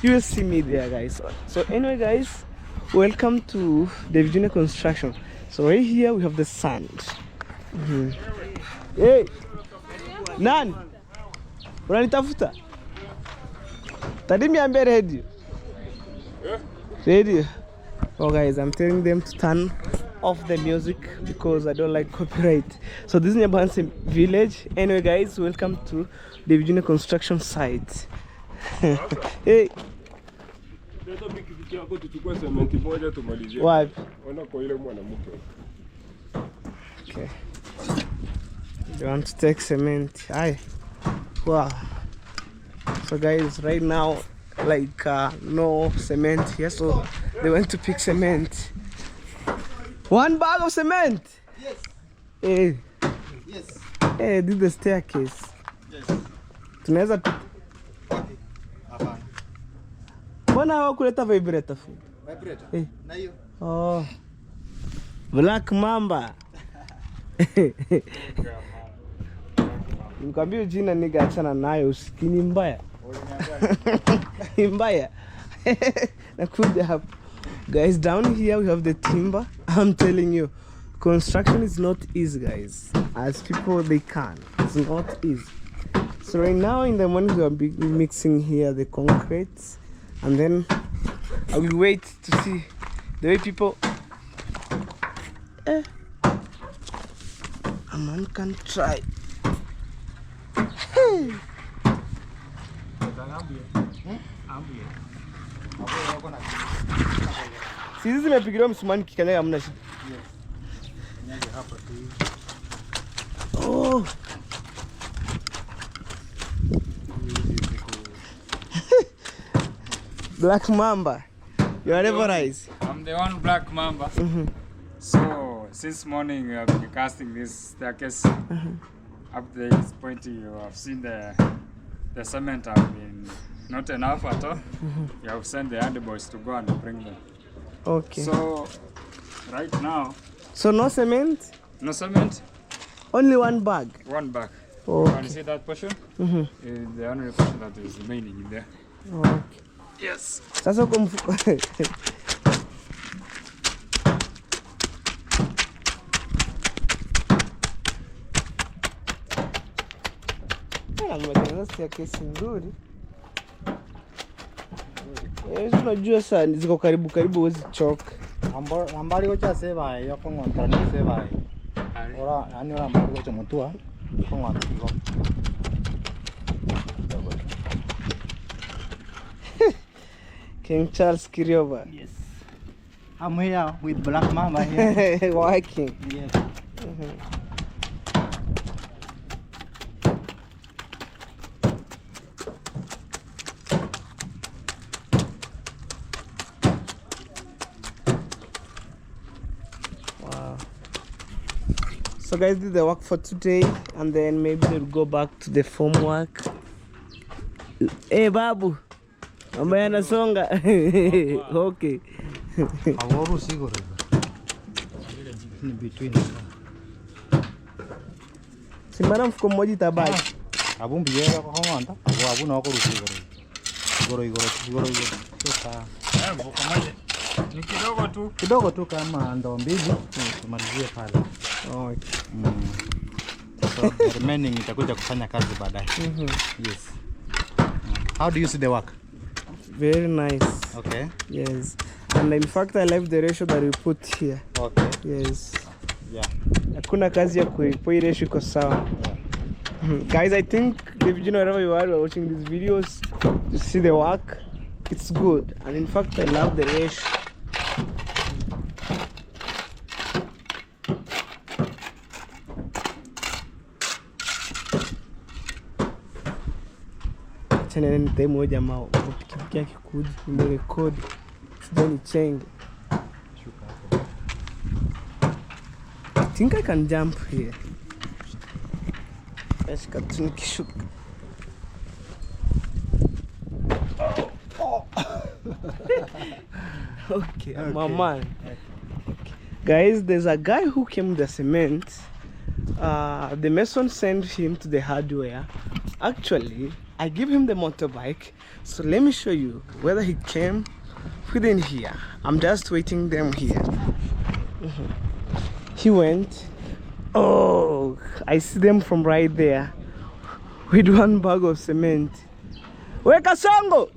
you will see me there, guys. So anyway, guys, welcome to the Virginia construction. So right here we have the sand. Hey, Nan, unanitafuta? Tadimiambia radio. Radio. Oh guys, I'm telling them to turn off the music because I don't like copyright. So this is Nyabuhansi village. Anyway guys, welcome to the Virginia construction site. Hey. Wapi? Okay. They want to take cement. Aye. Wow. So guys, right now, like no cement here, so they went to pick cement. 1 bag of cement. Yes. Hey. Yes. Hey, this is the staircase. Yes. Tunaweza tu. Hapana. Mbona hawakuleta vibrator food? Vibrator. Eh. Na hiyo. Oh. Black Mamba. Nikwambia jina niga, achana nayo, usikini mbaya. Mbaya. Nakuja hapo. Guys, down here we have the timber. I'm telling you, construction is not easy, guys. As people they can. It's not easy. So right now in the morning we are mixing here the concrete, and then I will wait to see the way people a man can try. Hey. Sisi zimepigiliwa msumani kikanyaga hamna shida. Oh. Black Mamba. You are never rise. I'm the one Black Mamba. So since morning I've been casting this staircase up there. It's pointing. You have seen the cement I've been not enough at all. You have sent the other boys to go and bring them. Okay. So right now, So no cement? no cement, Only one bag? one bag. Okay. Can you see that portion? Is the only portion that is remaining in there. Okay. Yes. Sasa uko mfuko. Nimetengeneza staircase nzuri. Unajua sana ziko karibu huwezi choka. Ambari gocha seba yo kongo trani seba. Ora ani ora ambari gocha mutua kongo atigo. King Charles Kirioba. Yes. I'm here with Black Mama here. Working. Yes. Wow. So guys did the work for today and then maybe they'll go back to the farm work. Hey babu. Ambaye anasonga. Okay. Aworu siguro. In between. Simana mfuko mmoja itabaki. Abumbi yera kwa honda. Abu na wako siguro. Igoro. Sasa. Mfuko moja ni kidogo tu. Kidogo tu kama ndoo mbili tumalizie pale. Okay. So the remaining itakuja kufanya kazi baadaye. Yes. How do you see the work? Very nice. Okay. Yes. And in fact I like the ratio that we put here. Okay. Yes. Yeah. Hakuna kazi ya kuipo hii ratio iko sawa. Guys, I think if you know wherever you are watching these videos, you see the work, it's good. And in fact I love the ratio. Chana ni time moja jamaa pikipiki yake kuja nimerekodi sijani chenge. I think I can jump here. Let's cut to nikishuka. Okay, my man. Okay. Guys, there's a guy who came with the cement. The mason sent him to the hardware. Actually, I give him the motorbike. So let me show you whether he came within here. I'm just waiting them here. He went. Oh, I see them from right there with one bag of cement. Weka songo.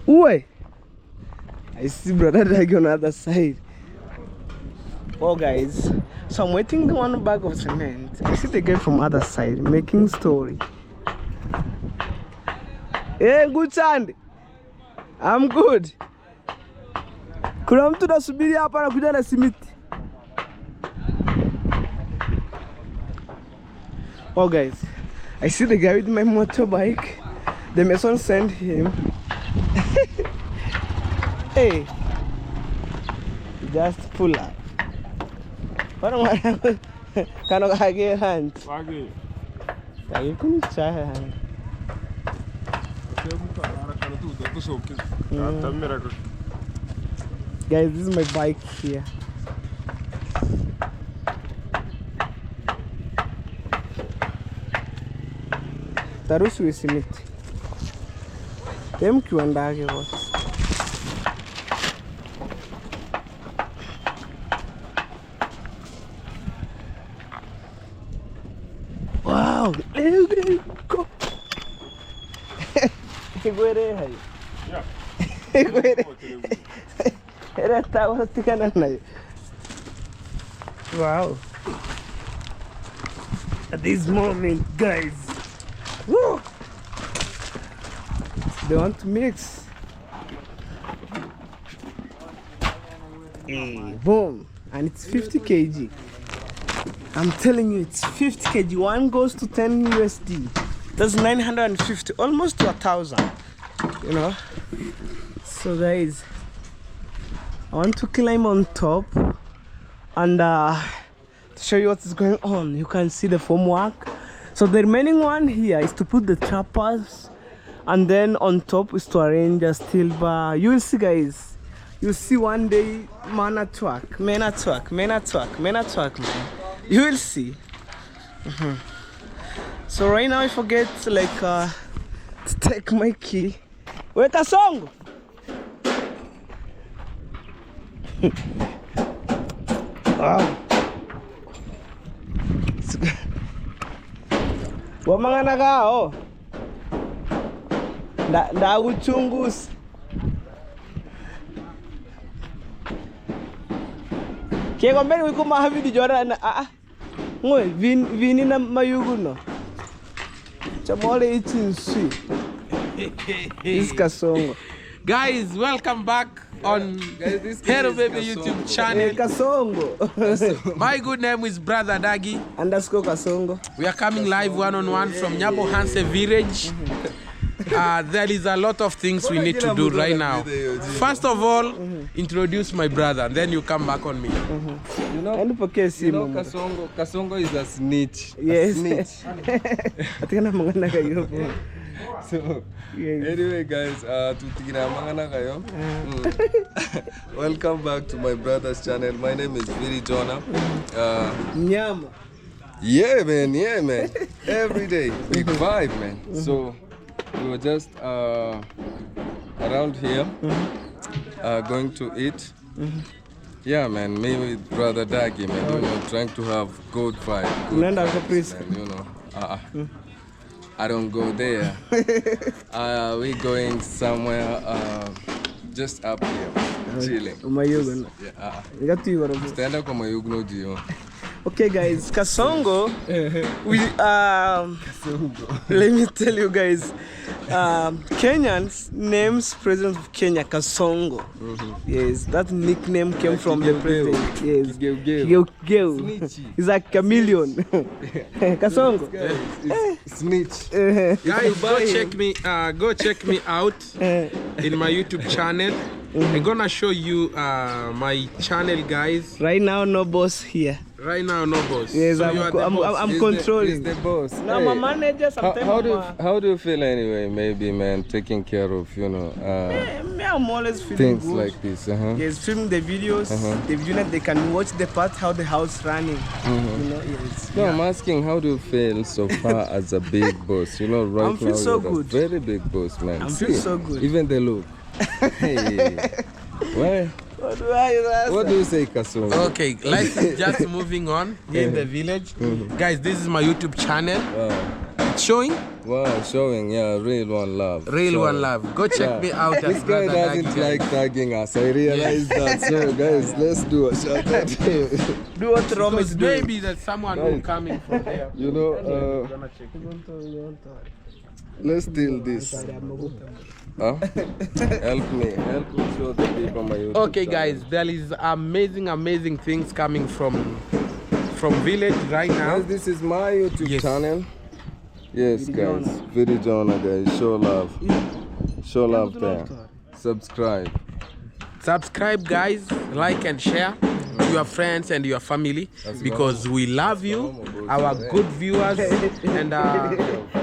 Uwe. I see brother Dagi on the other side. Oh guys, so I'm waiting the one bag of cement. I see the guy from other side making story. Hey, good Sunday. I'm good. Kuna mtu nasubiri hapa na kuja na simiti. Oh guys, I see the guy with my motorbike. The mason sent him. Hey, just pull up. Kano kage hand. Wage. Kage kuni cha hand. Guys, this is my bike here. Tarusu isimiti. Tem kiwandage wote. Wow, there you go. Igwere hai. Yeah. Igwere. Era tawa tikana nayo. Wow. At this moment, guys. Woo! They want to mix. Hey, boom. And it's 50 kg. I'm telling you, it's 50 kg. One goes to 10 USD. That's 950, almost to 1,000. You know? So guys, I want to climb on top and to show you what is going on. You can see the foam work. So the remaining one here is to put the trappers And then on top is to arrange a steel bar. You will see, guys. You'll see one day men at work, men at work, men at work, men at work, man. You will see. So right now I forget like to take my key. Wait a song. Wow. Wa mga nakao. Ndakuchunguza. Kaya mbele wiko mahavidi jora na ngoe vini na mayugu no. Chamole ichinsui. This Kasongo. Guys, welcome back on Hello Baby YouTube channel. Kasongo. My good name is Brother Dagi. _ Kasongo. We are coming live one-on-one from Nyabo Hanse village. There is a lot of things we need to do right now. First of all, introduce my brother, then you come back on me. You know Kasongo is a snitch. Yes. A snitch. So, anyway, guys, welcome back to my brother's channel. My name is Viri Jonah. Nyama. Yeah, man. Every day, big vibe, man. So, we were just around here, going to eat. Yeah, man, me with brother Dagi, man, you know, trying to have good vibe. Good vibes, man, you know. I don't go there. We going somewhere just up here, chilling. Stand up on my Ugno Gio. Okay, guys, Kasongo. Let me tell you guys, Kenyans names President of Kenya Kasongo. Yes, that nickname came from the president. Yes, Geu. He's a chameleon. Kasongo. Snitch. Guys, go check me out in my YouTube channel. I'm gonna show you my channel, guys. Right now, no boss here. Right now, no boss. Yes, so I'm controlling. He's the boss. Now, my manager sometimes. How do you feel anyway? Maybe, man, taking care of I'm always feeling things good. like this. Yes, filming the videos. The video that they can watch the part how the house running. You know, yes. No, I'm asking, how do you feel so far as a big boss? You know, right I'm feel now so you're good. a very big boss, man. I'm feel so good. Even the look. Hey. Well, what do you say, Kasongo? Okay, life is just moving on here in the village. Guys, this is my YouTube channel. It's showing. Wow, showing, yeah, Real One Love. Real One Love. Go check me out. This guy doesn't like tagging us. I realize that. So, guys, let's do a shout out. Do what Rome is doing. Maybe there's someone who coming from there. You know, let's steal this. Help me show the people my YouTube Okay, channel. guys, there is amazing things coming from village right now. Guys, this is my YouTube Yes. channel. Yes, guys, Viri Jonah, guys, show love there. Subscribe. Subscribe, guys, like and share to your friends and your family because we love you, our good viewers, and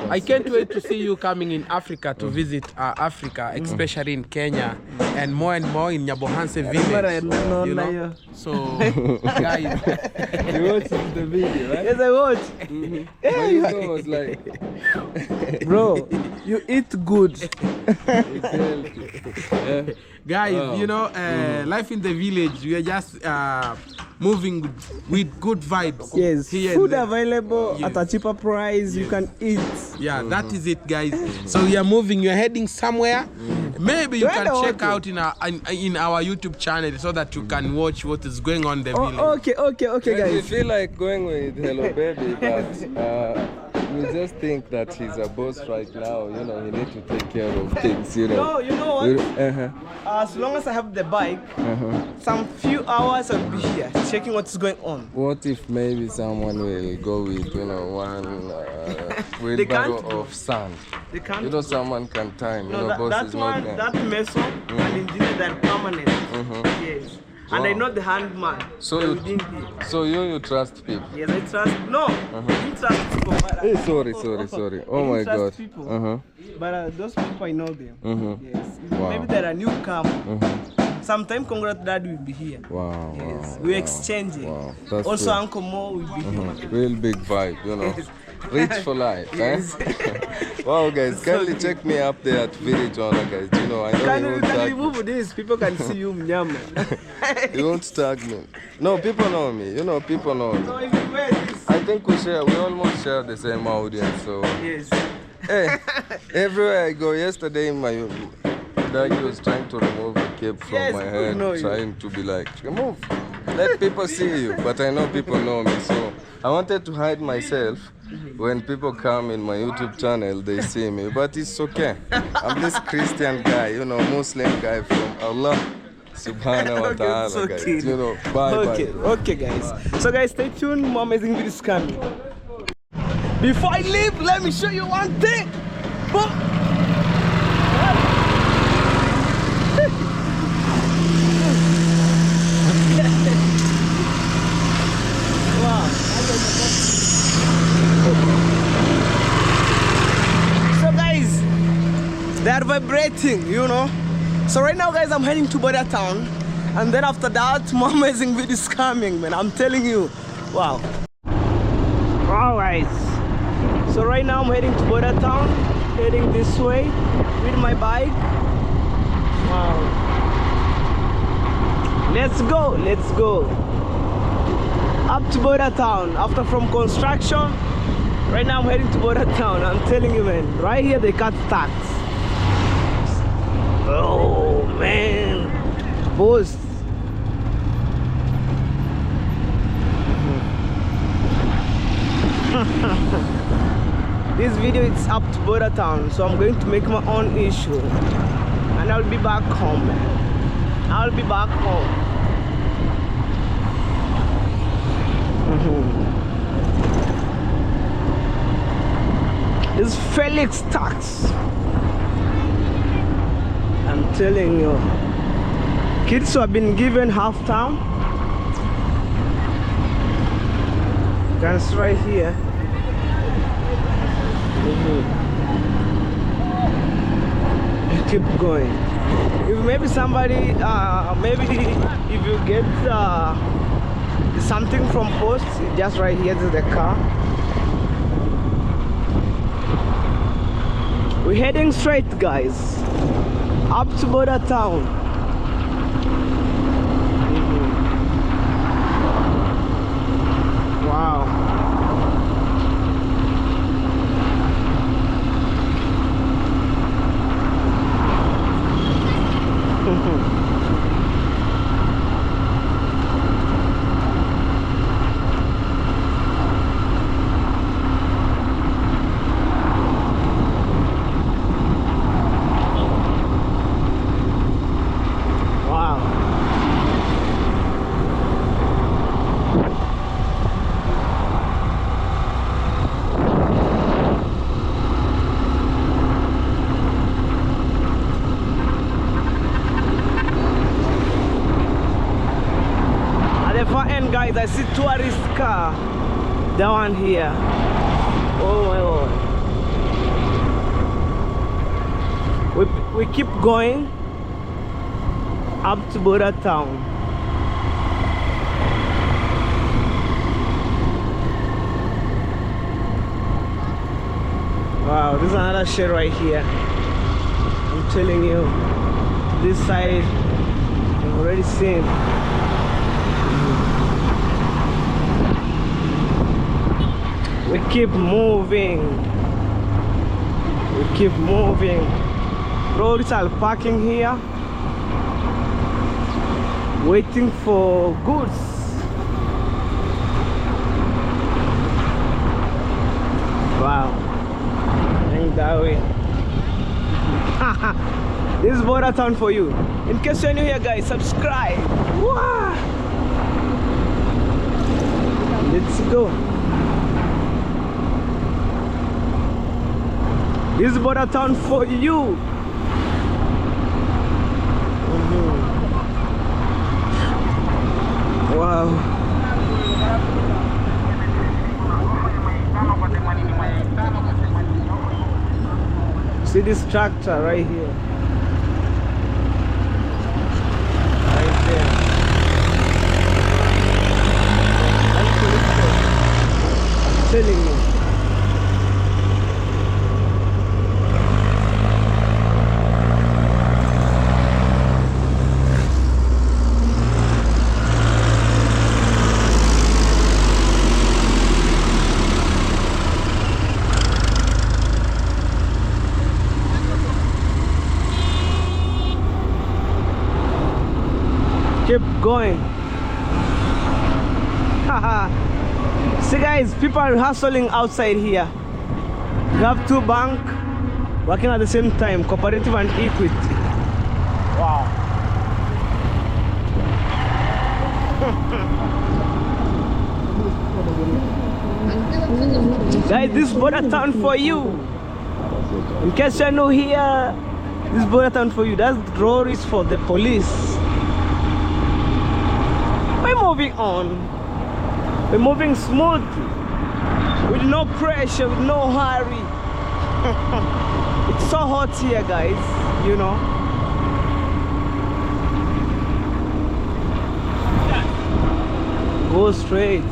I can't wait to see you coming in Africa to visit Africa, especially in Kenya and more in Nyabohanse village. You know? So, guys, You watched the video, right? Yes, I watch. My YouTube was like, Bro, you eat good. it's healthy. guys, Wow. you know, life in the village, we are just moving with good vibes. Yes, here food and there. available at a cheaper price. You can eat. Yeah, that is it, guys. So we are moving. You are heading somewhere. Maybe you can check out in our YouTube channel so that you can watch what is going on in the village. Okay, Guys, we guys. feel like going with Hello Baby, but we just think that he's a boss right now. You know, he needs to take care of things. You know. No, you know what? As long as I have the bike, some few hours I'll be here checking what's going on. What if maybe someone will go with, you know, one wheelbarrow of sand? They can't. You know, someone can time. You No, know, boss that is not one, there. that mason and engineer, they're permanent. Yes. And I Wow. know the handman. So that you, we didn't hear. so you trust people. Yes, I trust. No, I didn't trust people. But Hey, sorry. I Oh didn't my trust God. people. But those people I know them. Yes. Wow. Maybe they're a newcomer. Sometime Congrats Dad will be here. Wow. Yes. Wow. We wow, exchanging. Wow. That's Also good. Uncle Mo will be here. Real big vibe, you know. Yes. Rich for life, Yes. eh? Wow, guys, kindly check me up there at Village Honor, guys. You know, I know Can you you won't can tag remove me. this? People can see you, Mnyama. You won't tag me. No, people know me. You know, people know me. So if you wear this, I think we almost share the same audience. So, yes. hey, everywhere I go, yesterday my dad was trying to remove the cape from Yes, my people head, know you. trying to be like, remove, let people see you. But I know people know me, so I wanted to hide myself. When people come in my YouTube channel, they see me, but it's okay. I'm this Christian guy, you know, Muslim guy from Allah Subhanahu wa Okay, it's Ta'ala, guys. okay. You know, bye. Okay, guys. So, guys, stay tuned. More amazing videos coming. Before I leave, let me show you one thing. Boom. Wow. So, guys, they are vibrating, you know. So right now, guys, I'm heading to Border Town, and then after that, more amazing videos coming, man. I'm telling you, wow. All right. So right now, I'm heading to Border Town, heading this way with my bike. Wow. Let's go. Let's go. Up to Border Town. After from construction, right now I'm heading to Border Town. I'm telling you, man. Right here, they cut tax. Oh man, boss. This video is up to Border Town, so I'm going to make my own issue, and I'll be back home, man. I'll be back home. This is Felix Tax. I'm telling you, kids who have been given half term, that's right here. You keep going. If maybe somebody, maybe if you get something from post, just right here to the car. We're heading straight, guys, up to Border Town. Wow. Guys, I see tourist car down here. Oh my lord. We keep going up to Border Town. Wow, this is another shed right here. I'm telling you, this side I've already seen. We keep moving. We keep moving. Roads are parking here, waiting for goods. Wow. Ain't that way. This is Border Town for you. In case you're new here, guys, subscribe. Wow. Let's go. This is Border Town for you. Wow. See this tractor right here. Right there. I'm telling you. Keep going. Haha. See guys, people are hustling outside here. We have two banks working at the same time, Cooperative and Equity. Wow. Guys, this border town for you. In case you're new here, this border town for you. That road is for the police. We're moving on. We're moving smoothly, with no pressure, with no hurry. It's so hot here, guys, you know. Go straight.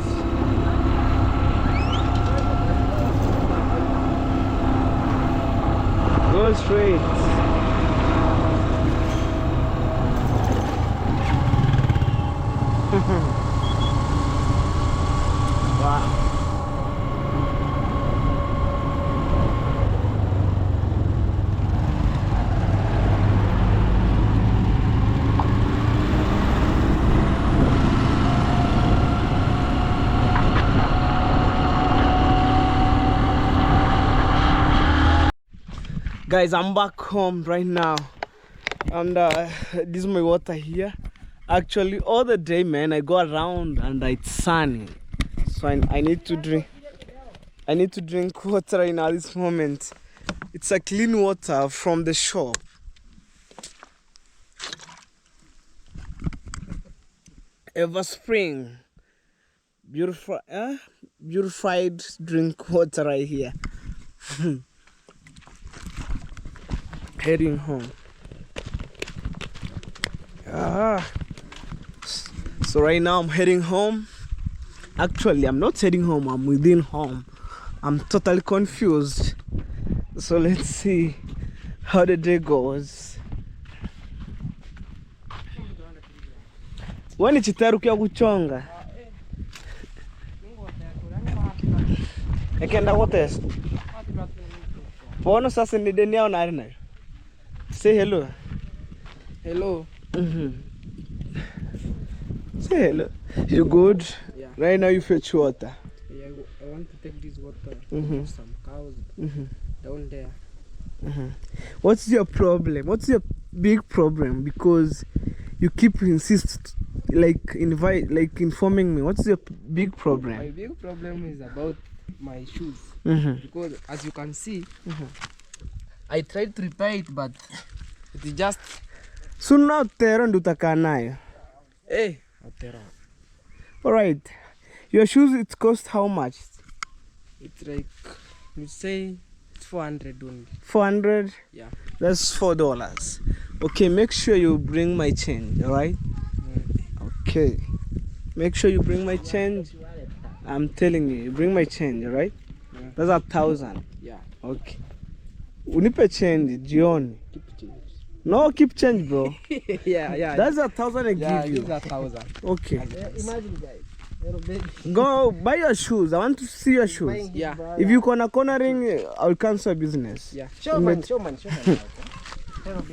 Go straight. Wow. Guys, I'm back home right now, and this is my water here. Actually, all the day, man, I go around and it's sunny, so I need to drink. I need to drink water right now. This moment, it's a clean water from the shop. Ever Spring, beautiful, beautified drink water right here. Heading home. So right now I'm heading home. Actually, I'm not heading home, I'm within home. I'm totally confused. So let's see how the day goes. When it's chitarukia kuchonga. Ekenda wotes. Pono sasa ni deni yao na arina. Say hello. Hello. Say hello. You good? Yeah. Right now you fetch water. Yeah, I want to take this water to some cows down there. What's your problem? What's your big problem? Because you keep informing me. What's your big problem? My big problem is about my shoes. Because as you can see, I tried to repair it, but it just... Suna tero ndo utakaa nayo. Hey, atera. Alright. Your shoes, it cost how much? It's like, you say, it's 400 only. 400? Yeah. That's $4. Okay, make sure you bring my change, alright? Okay. Make sure you bring my change. I'm telling you, bring my change, alright? Yeah. That's 1,000. Yeah. Okay. Unipe change, jioni. Keep change. No, keep change, bro. Yeah. That's 1,000 I give you. It's 1,000. Okay. Imagine, guys. Go buy your shoes. I want to see your shoes. Yeah. If you cornering, I'll cancel business. Yeah. Show man.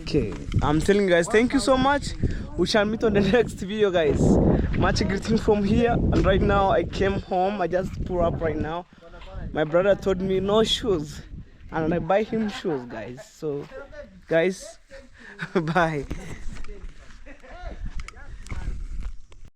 Okay. I'm telling you guys, thank you so much. We shall meet on the next video, guys. Much greeting from here. And right now, I came home. I just pulled up right now. My brother told me no shoes. And I buy him shoes, guys. So, guys, bye.